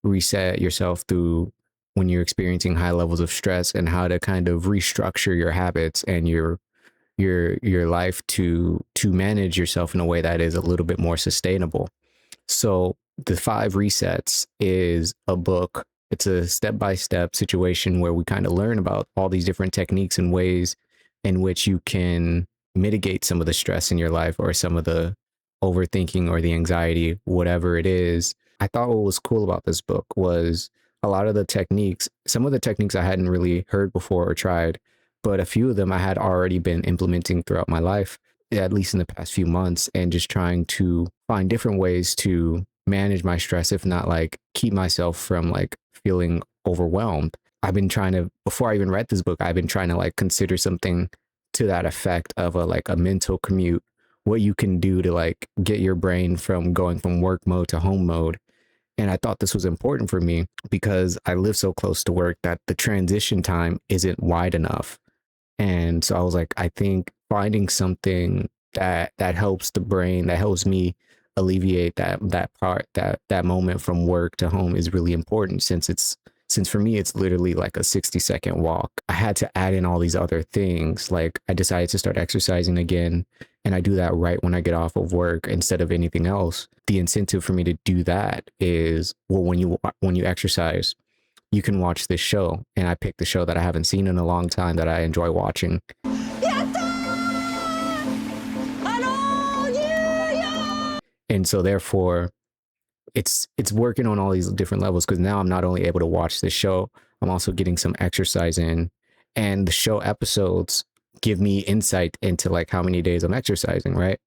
reset yourself through when you're experiencing high levels of stress, and how to kind of restructure your habits and your life to manage yourself in a way that is a little bit more sustainable. So the 5 Resets is a book. It's a step-by-step situation where we kind of learn about all these different techniques and ways in which you can mitigate some of the stress in your life, or some of the overthinking or the anxiety, whatever it is. I thought what was cool about this book was a lot of the techniques, some of the techniques I hadn't really heard before or tried, but a few of them I had already been implementing throughout my life, at least in the past few months, and just trying to find different ways to manage my stress, if not like keep myself from like feeling overwhelmed. I've been trying to, before I even read this book, I've been trying to like consider something to that effect of a mental commute, what you can do to like get your brain from going from work mode to home mode. And I thought this was important for me because I live so close to work that the transition time isn't wide enough. And so I was like, I think finding something that helps the brain, that helps me alleviate that moment from work to home is really important, since for me it's literally like a 60-second walk. I had to add in all these other things. Like I decided to start exercising again, and I do that right when I get off of work instead of anything else. The incentive for me to do that is, well, when you exercise, you can watch this show. And I picked the show that I haven't seen in a long time that I enjoy watching. And so therefore it's working on all these different levels, because now I'm not only able to watch this show, I'm also getting some exercise in, and the show episodes give me insight into like how many days I'm exercising, right?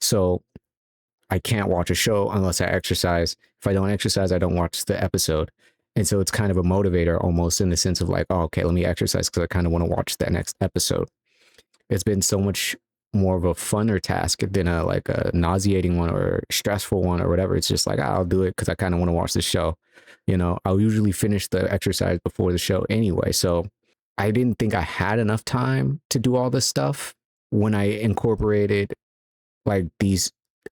So I can't watch a show unless I exercise. If I don't exercise, I don't watch the episode. And so it's kind of a motivator almost, in the sense of like, oh, okay, let me exercise because I kind of want to watch that next episode. It's been so much more of a funner task than a nauseating one or stressful one or whatever. It's just like, I'll do it because I kind of want to watch the show. You know, I'll usually finish the exercise before the show anyway. So I didn't think I had enough time to do all this stuff when I incorporated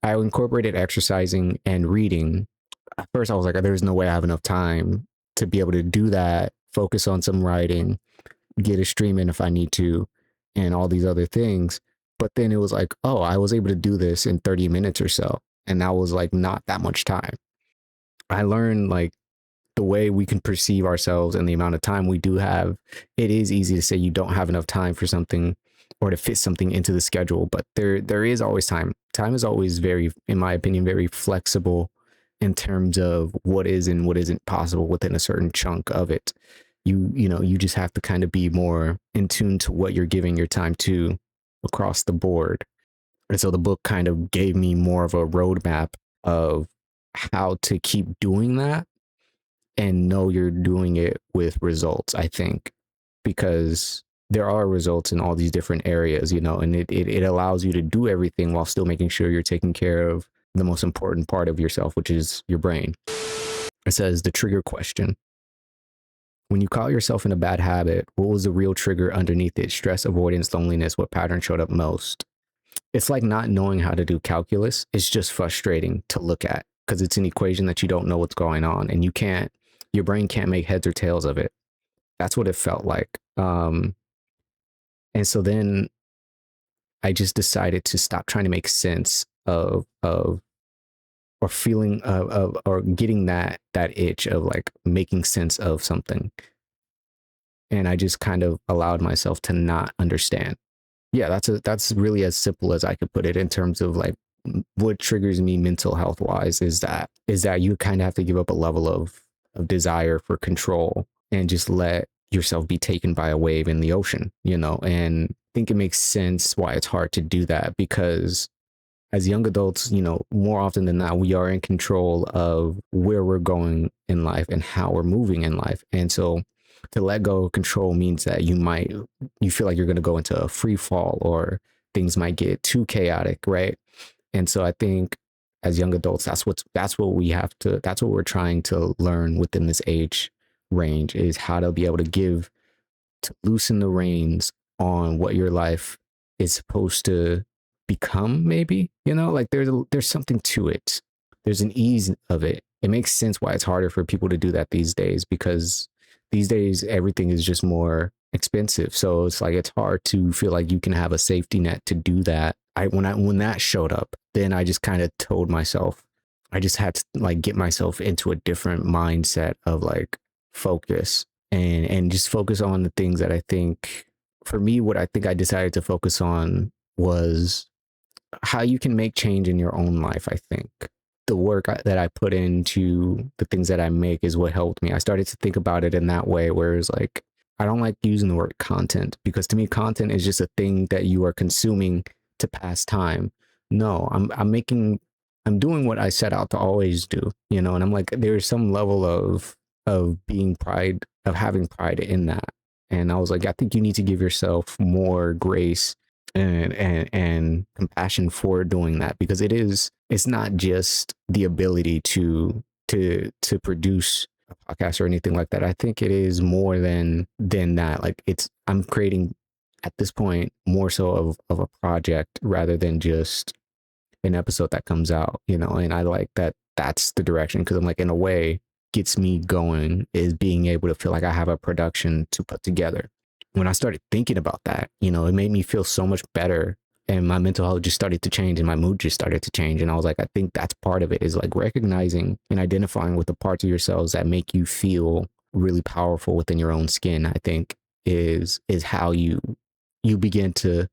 exercising and reading. At first I was like, there's no way I have enough time to be able to do that, focus on some writing, get a stream in if I need to, and all these other things. But then it was like, oh, I was able to do this in 30 minutes or so. And that was like not that much time. I learned like the way we can perceive ourselves and the amount of time we do have. It is easy to say you don't have enough time for something or to fit something into the schedule, but there is always time. Time is always very, in my opinion, very flexible in terms of what is and what isn't possible within a certain chunk of it. You just have to kind of be more in tune to what you're giving your time to across the board. And so the book kind of gave me more of a roadmap of how to keep doing that. and know you're doing it with results, I think, because there are results in all these different areas, you know, and it allows you to do everything while still making sure you're taking care of the most important part of yourself, which is your brain. It says the trigger question. When you caught yourself in a bad habit, what was the real trigger underneath it? Stress, avoidance, loneliness, what pattern showed up most? It's like not knowing how to do calculus. It's just frustrating to look at because it's an equation that you don't know what's going on and your brain can't make heads or tails of it. That's what it felt like. And so then I just decided to stop trying to make sense of or feeling of or getting that itch of like making sense of something. And I just kind of allowed myself to not understand. Yeah, that's really as simple as I could put it in terms of like what triggers me mental health wise is that you kind of have to give up a level of desire for control and just let yourself be taken by a wave in the ocean, you know. And I think it makes sense why it's hard to do that, because as young adults, you know, more often than not, we are in control of where we're going in life and how we're moving in life. And so to let go of control means that you feel like you're going to go into a free fall or things might get too chaotic, right? And so I think as young adults, that's what we're trying to learn within this age range, is how to be able to loosen the reins on what your life is supposed to become, maybe, you know, like there's something to it. There's an ease of it. It makes sense why it's harder for people to do that these days, because these days everything is just more expensive. So it's like it's hard to feel like you can have a safety net to do that. When that showed up, then I just kind of told myself, I just had to like get myself into a different mindset of like focus and just focus on the things that I think, for me, what I think I decided to focus on was how you can make change in your own life. I think the work that I put into the things that I make is what helped me. I started to think about it in that way, where it's like, I don't like using the word content, because to me, content is just a thing that you are consuming to pass time. No, I'm doing what I set out to always do, you know, and I'm like, there's some level of having pride in that. And I was like, I think you need to give yourself more grace and compassion for doing that, because it's not just the ability to produce a podcast or anything like that. I think it is more than that. Like I'm creating at this point more so of a project rather than just an episode that comes out, you know. And I like that's the direction, because I'm like, in a way, gets me going is being able to feel like I have a production to put together. When I started thinking about that, you know, it made me feel so much better, and my mental health just started to change and my mood just started to change. And I was like, I think that's part of it, is like recognizing and identifying with the parts of yourselves that make you feel really powerful within your own skin. I think is how you begin to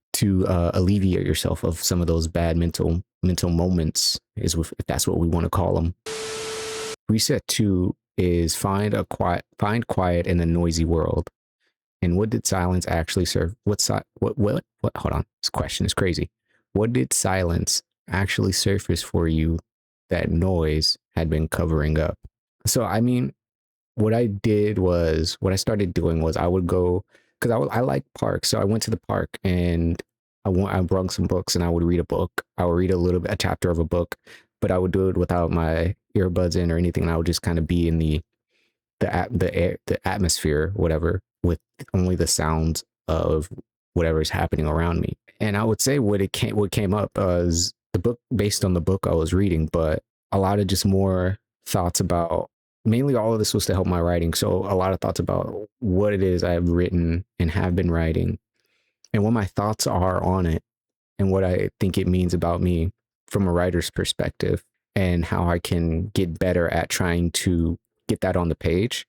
alleviate yourself of some of those bad mental moments, if that's what we want to call them. Reset 2 is find quiet in a noisy world. And what did silence actually serve? What? Hold on. This question is crazy. What did silence actually surface for you that noise had been covering up? So, I mean, what I started doing was I would go, because I like parks. So I went to the park and I brought some books and I would read a book. I would read a chapter of a book, but I would do it without my earbuds in or anything. And I would just kind of be in the atmosphere, whatever, with only the sounds of whatever is happening around me. And I would say what came up was the book, based on the book I was reading, but a lot of just more thoughts about, mainly all of this was to help my writing. So a lot of thoughts about what it is I've written and have been writing, and what my thoughts are on it, and what I think it means about me from a writer's perspective, and how I can get better at trying to get that on the page,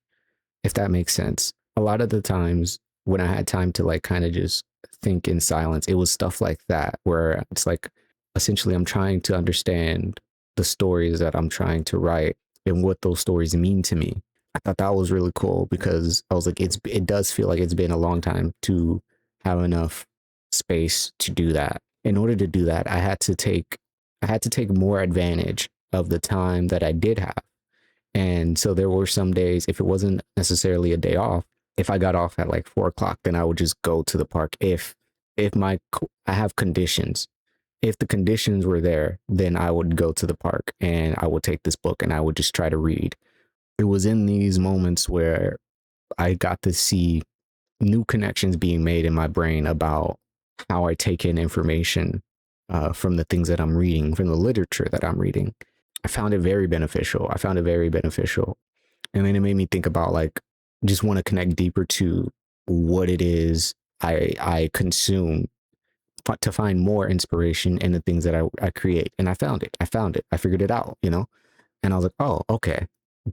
if that makes sense. A lot of the times when I had time to like kind of just think in silence, it was stuff like that, where it's like, essentially I'm trying to understand the stories that I'm trying to write and what those stories mean to me. I thought that was really cool, because I was like, it does feel like it's been a long time to have enough space to do that. In order to do that, I had to take more advantage of the time that I did have. And so there were some days, if it wasn't necessarily a day off, if I got off at like 4 o'clock, then I would just go to the park. If I have conditions, if the conditions were there, then I would go to the park and I would take this book and I would just try to read. It was in these moments where I got to see new connections being made in my brain about how I take in information from the things that I'm reading, from the literature that I'm reading. I found it very beneficial. And then it made me think about like, just want to connect deeper to what it is I consume to find more inspiration in the things that I create. And I found it. I figured it out, you know? And I was like, oh, okay.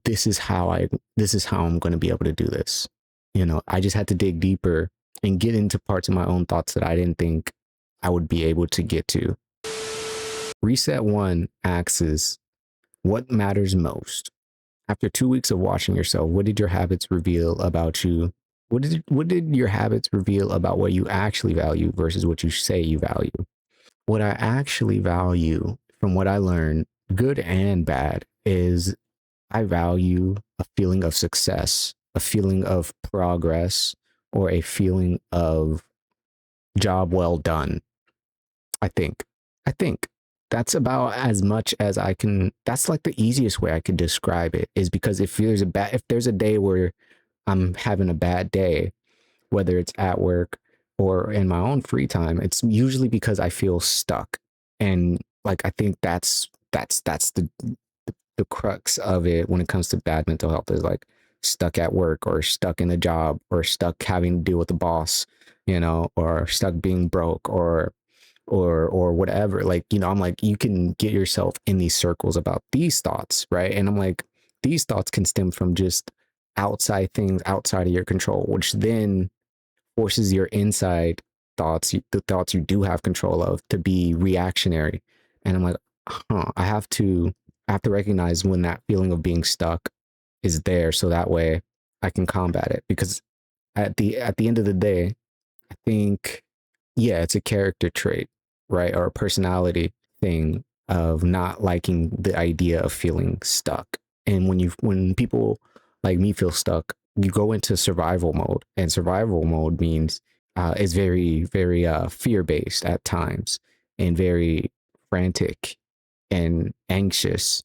This is how I'm going to be able to do this. You know, I just had to dig deeper and get into parts of my own thoughts that I didn't think I would be able to get to. Reset 1 asks, what matters most? After 2 weeks of watching yourself, what did your habits reveal about you? What did your habits reveal about what you actually value versus what you say you value? What I actually value, from what I learned, good and bad, is I value a feeling of success, a feeling of progress, or a feeling of job well done. I think that's about as much as I can. That's like the easiest way I could describe it, is because if there's a day where I'm having a bad day, whether it's at work or in my own free time, it's usually because I feel stuck. And like, I think that's the crux of it when it comes to bad mental health, is like stuck at work, or stuck in a job, or stuck having to deal with the boss, you know, or stuck being broke, or whatever. Like, you know, I'm like, you can get yourself in these circles about these thoughts, right? And I'm like, these thoughts can stem from just outside things outside of your control, which then forces your inside thoughts, the thoughts you do have control of, to be reactionary. And I'm like, I have to recognize when that feeling of being stuck is there, so that way I can combat it. Because at the end of the day, I think, yeah, it's a character trait, right? Or a personality thing of not liking the idea of feeling stuck. And when people like me feel stuck, you go into survival mode, and survival mode means is very, very fear based at times, and very frantic and anxious.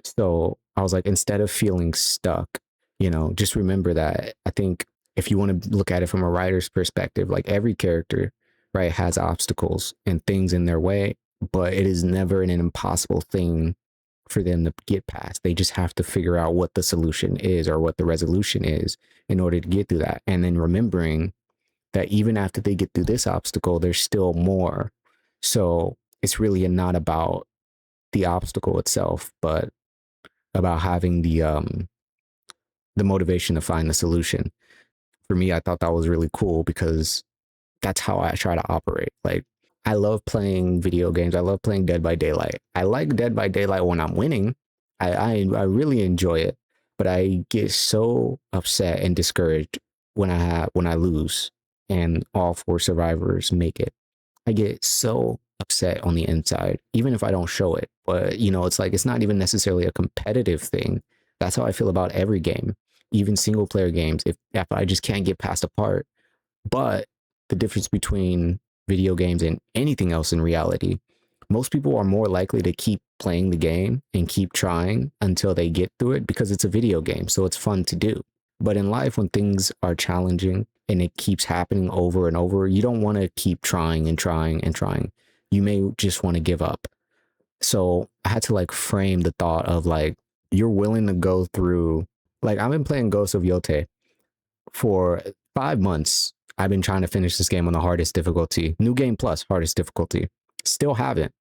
So I was like, instead of feeling stuck, you know, just remember that. I think if you want to look at it from a writer's perspective, like every character, right, has obstacles and things in their way, but it is never an impossible thing for them to get past. They just have to figure out what the solution is, or what the resolution is, in order to get through that. And then remembering that even after they get through this obstacle, there's still more. So it's really not about the obstacle itself, but about having the motivation to find the solution. For me, I thought that was really cool, because that's how I try to operate. Like, I love playing video games. I love playing Dead by Daylight. I like Dead by Daylight when I'm winning. I really enjoy it, but I get so upset and discouraged when I lose and all 4 survivors make it. I get so upset on the inside, even if I don't show it. But, you know, it's like, it's not even necessarily a competitive thing. That's how I feel about every game, even single player games. If I just can't get past a part. But the difference between video games and anything else in reality, most people are more likely to keep playing the game and keep trying until they get through it, because it's a video game, so it's fun to do. But in life, when things are challenging and it keeps happening over and over, you don't want to keep trying and trying and trying. You may just want to give up. So I had to like frame the thought of like, you're willing to go through, like, I've been playing Ghost of Yote for 5 months. I've been trying to finish this game on the hardest difficulty, New Game Plus, hardest difficulty. Still haven't.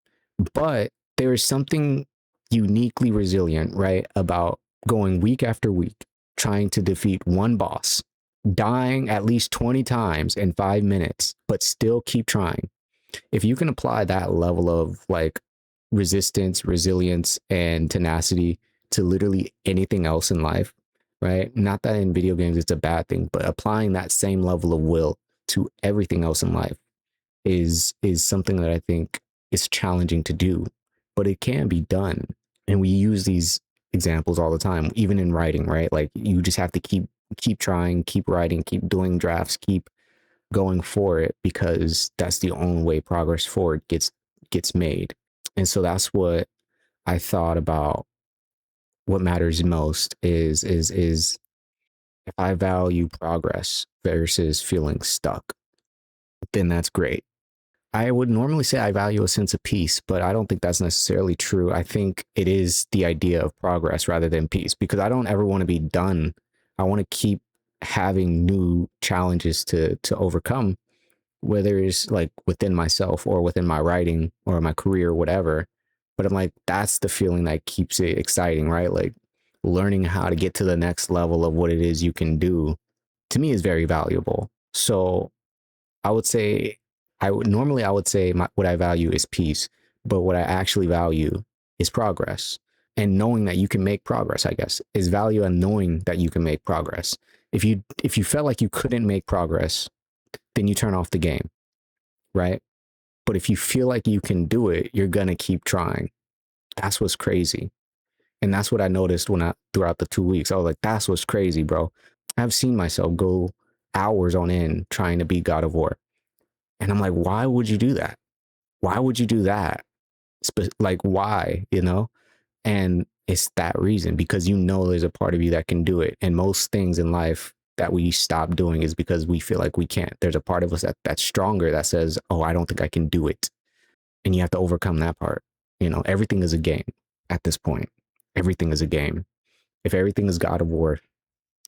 But there is something uniquely resilient, right, about going week after week, trying to defeat one boss, dying at least 20 times in 5 minutes, but still keep trying. If you can apply that level of like resistance, resilience, and tenacity to literally anything else in life, right? Not that in video games it's a bad thing, but applying that same level of will to everything else in life is something that I think is challenging to do, but it can be done. And we use these examples all the time, even in writing, right? Like you just have to keep trying, keep writing, keep doing drafts, keep going for it, because that's the only way progress forward gets made. And so that's what I thought about. What matters most is if I value progress versus feeling stuck, then that's great. I would normally say I value a sense of peace, but I don't think that's necessarily true. I think it is the idea of progress rather than peace, because I don't ever want to be done. I want to keep having new challenges to overcome, whether it's like within myself or within my writing or my career or whatever. But I'm like, that's the feeling that keeps it exciting, right? Like learning how to get to the next level of what it is you can do, to me, is very valuable. So I would say, I would say what I value is peace, but what I actually value is progress, and knowing that you can make progress. I guess is value and knowing that you can make progress. If you felt like you couldn't make progress, then you turn off the game, right? But if you feel like you can do it, you're gonna keep trying. That's what's crazy. And that's what I noticed throughout the 2 weeks. I was like, that's what's crazy, bro. I've seen myself go hours on end trying to beat God of War. And I'm like, why would you do that? Why would you do that? Like, why, And it's that reason, because there's a part of you that can do it. And most things in life that we stop doing is because we feel like we can't. There's a part of us that's stronger that says, oh, I don't think I can do it. And you have to overcome that part. Everything is a game at this point. Everything is a game. If everything is God of War,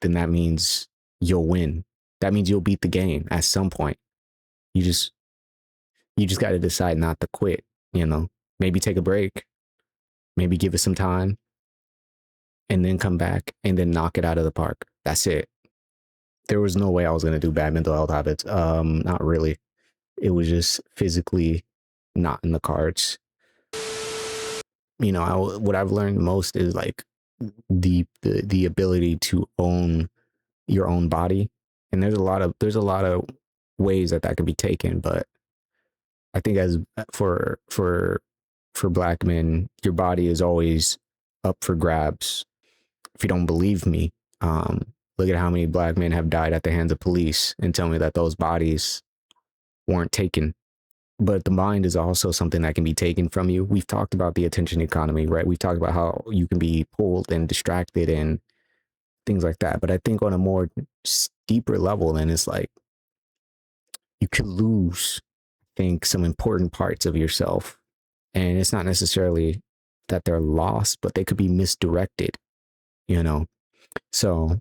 then that means you'll win. That means you'll beat the game at some point. You just got to decide not to quit, maybe take a break, maybe give it some time, and then come back and then knock it out of the park. That's it. There was no way I was going to do bad mental health habits. Not really. It was just physically not in the cards. What I've learned most is like the ability to own your own body. And there's a lot of ways that can be taken, but I think as for Black men, your body is always up for grabs. If you don't believe me, look at how many Black men have died at the hands of police, and tell me that those bodies weren't taken. But the mind is also something that can be taken from you. We've talked about the attention economy, right? We've talked about how you can be pulled and distracted and things like that. But I think on a more deeper level, then it's like you could lose, I think, some important parts of yourself. And it's not necessarily that they're lost, but they could be misdirected, So,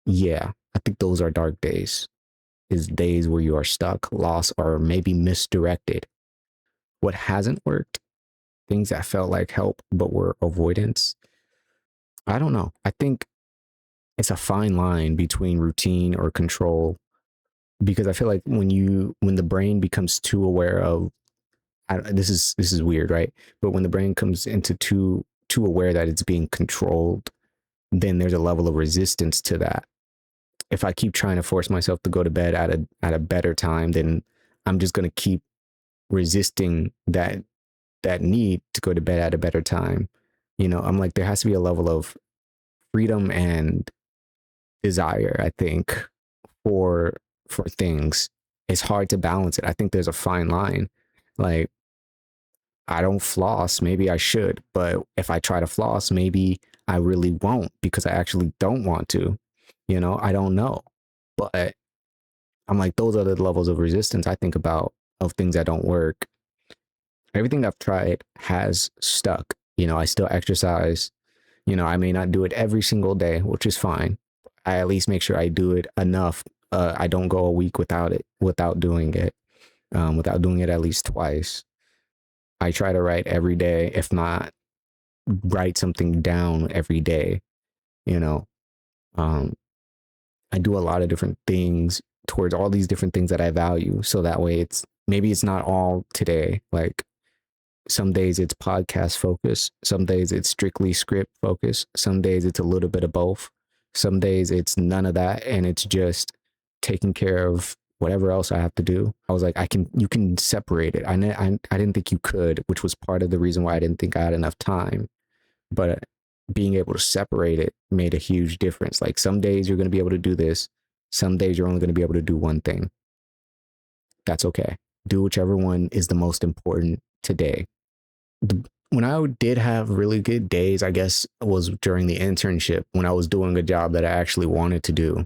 yeah, I think those are dark days. Is days where you are stuck, lost, or maybe misdirected. What hasn't worked, things that felt like help but were avoidance. I don't know. I think it's a fine line between routine or control, because I feel like when the brain becomes too aware of, this is weird, right? But when the brain comes into too aware that it's being controlled, then there's a level of resistance to that. If I keep trying to force myself to go to bed at a better time, then I'm just going to keep resisting that need to go to bed at a better time. I'm like, there has to be a level of freedom and desire, I think, for things. It's hard to balance it. I think there's a fine line. Like, I don't floss, maybe I should, but if I try to floss, maybe I really won't, because I actually don't want to. I don't know. But I'm like, those are the levels of resistance I think about, of things that don't work. Everything I've tried has stuck. I still exercise. I may not do it every single day, which is fine. I at least make sure I do it enough. I don't go a week without doing it, without doing it at least twice. I try to write every day, if not write something down every day. I do a lot of different things towards all these different things that I value. So that way maybe it's not all today. Like some days it's podcast focus. Some days it's strictly script focus. Some days it's a little bit of both. Some days it's none of that. And it's just taking care of whatever else I have to do. I was like, you can separate it. I didn't think you could, which was part of the reason why I didn't think I had enough time. But being able to separate it made a huge difference. Like some days you're going to be able to do this, some days you're only going to be able to do one thing. That's okay. Do whichever one is the most important today. When I did have really good days, I guess was during the internship when I was doing a job that I actually wanted to do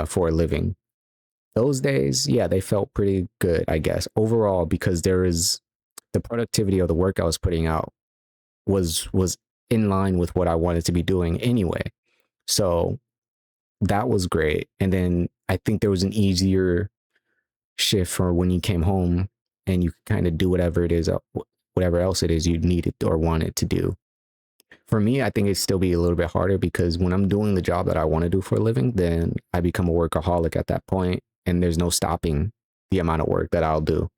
for a living. Those days, yeah, they felt pretty good, I guess, overall, because there is the productivity of the work I was putting out was in line with what I wanted to be doing anyway. So that was great. And then I think there was an easier shift for when you came home and you could kind of do whatever it is, whatever else it is you needed or wanted to do. For me, I think it'd still be a little bit harder because when I'm doing the job that I want to do for a living, then I become a workaholic at that point, and there's no stopping the amount of work that I'll do.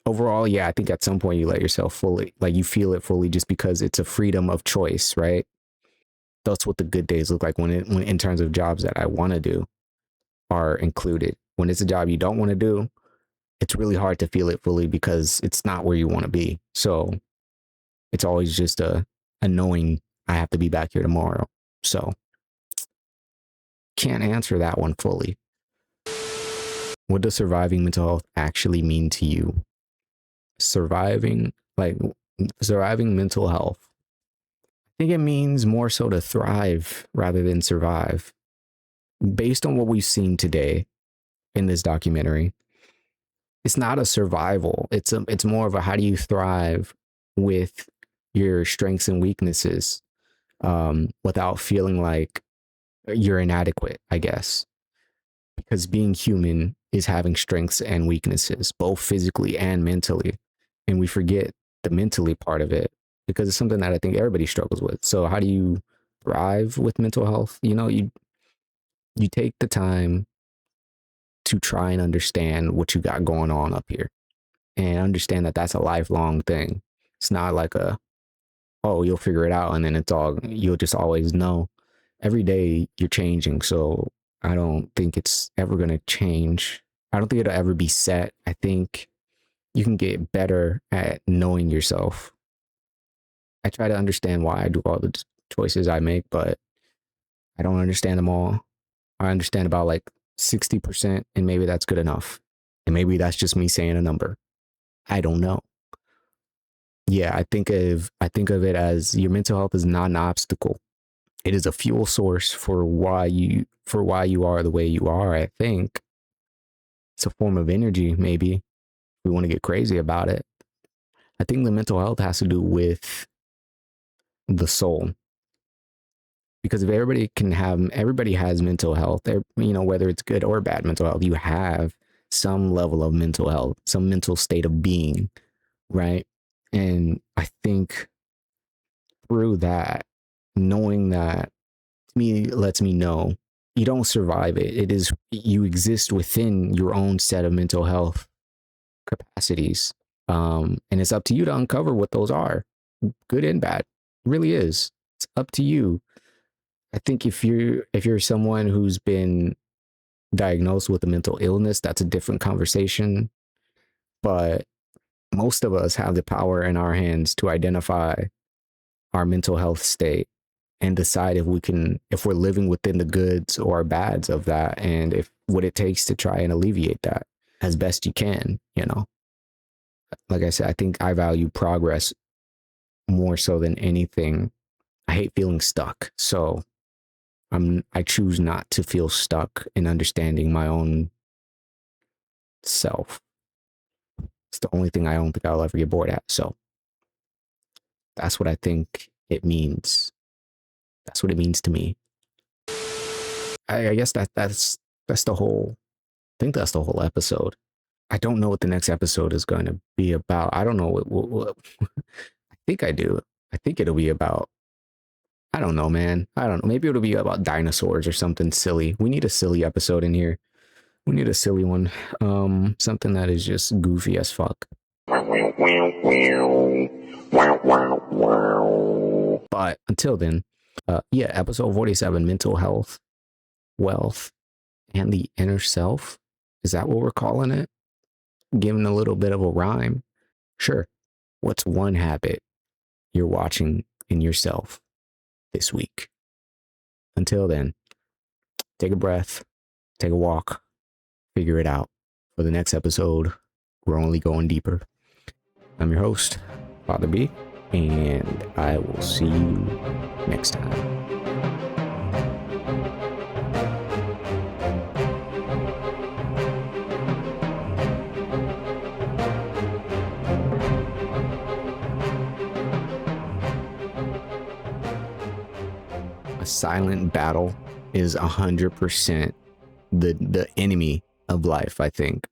Overall, yeah, I think at some point you let yourself fully, like you feel it fully just because it's a freedom of choice, right? That's what the good days look like when in terms of jobs that I want to do are included. When it's a job you don't want to do, it's really hard to feel it fully because it's not where you want to be. So it's always just a knowing I have to be back here tomorrow. So can't answer that one fully. What does surviving mental health actually mean to you? Surviving mental health. I think it means more so to thrive rather than survive. Based on what we've seen today in this documentary, it's not a survival. It's more of a how do you thrive with your strengths and weaknesses without feeling like you're inadequate, I guess. Because being human is having strengths and weaknesses, both physically and mentally. And we forget the mentally part of it because it's something that I think everybody struggles with. So how do you thrive with mental health? You know, you take the time to try and understand what you got going on up here and understand that that's a lifelong thing. It's not like oh, you'll figure it out and then you'll just always know. Every day you're changing. So I don't think it's ever going to change. I don't think it'll ever be set. I think you can get better at knowing yourself. I try to understand why I do all the choices I make, but I don't understand them all. I understand about like 60%, and maybe that's good enough. And maybe that's just me saying a number. I don't know. Yeah, I think of it as your mental health is not an obstacle. It is a fuel source for why you are the way you are. I think it's a form of energy. Maybe if we want to get crazy about it. I think the mental health has to do with the soul, because if everybody has mental health, whether it's good or bad mental health, you have some level of mental health, some mental state of being, right? And I think through that, knowing that, to me, lets me know you don't survive it. It is, you exist within your own set of mental health capacities. And it's up to you to uncover what those are, good and bad. It really is. It's up to you. I think if you're someone who's been diagnosed with a mental illness, that's a different conversation. But most of us have the power in our hands to identify our mental health state and decide if we're living within the goods or bads of that, and if what it takes to try and alleviate that as best you can. Like I said, I think I value progress more so than anything. I hate feeling stuck. So I choose not to feel stuck in understanding my own self. It's the only thing I don't think I'll ever get bored at. So that's what I think it means. That's what it means to me. I guess that's the whole, I think that's the whole episode. I don't know what the next episode is going to be about. I don't know what I think I do. I think it'll be about, I don't know, man. I don't know. Maybe it'll be about dinosaurs or something silly. We need a silly episode in here. We need a silly one. Something that is just goofy as fuck. But until then, episode 47, mental health, wealth, and the inner self. Is that what we're calling it? Giving a little bit of a rhyme. Sure. What's one habit you're watching in yourself this week. Until then, take a breath, take a walk, figure it out. For the next episode, we're only going deeper. I'm your host, Father B, and I will see you next time. A silent battle is 100% the enemy of life, I think.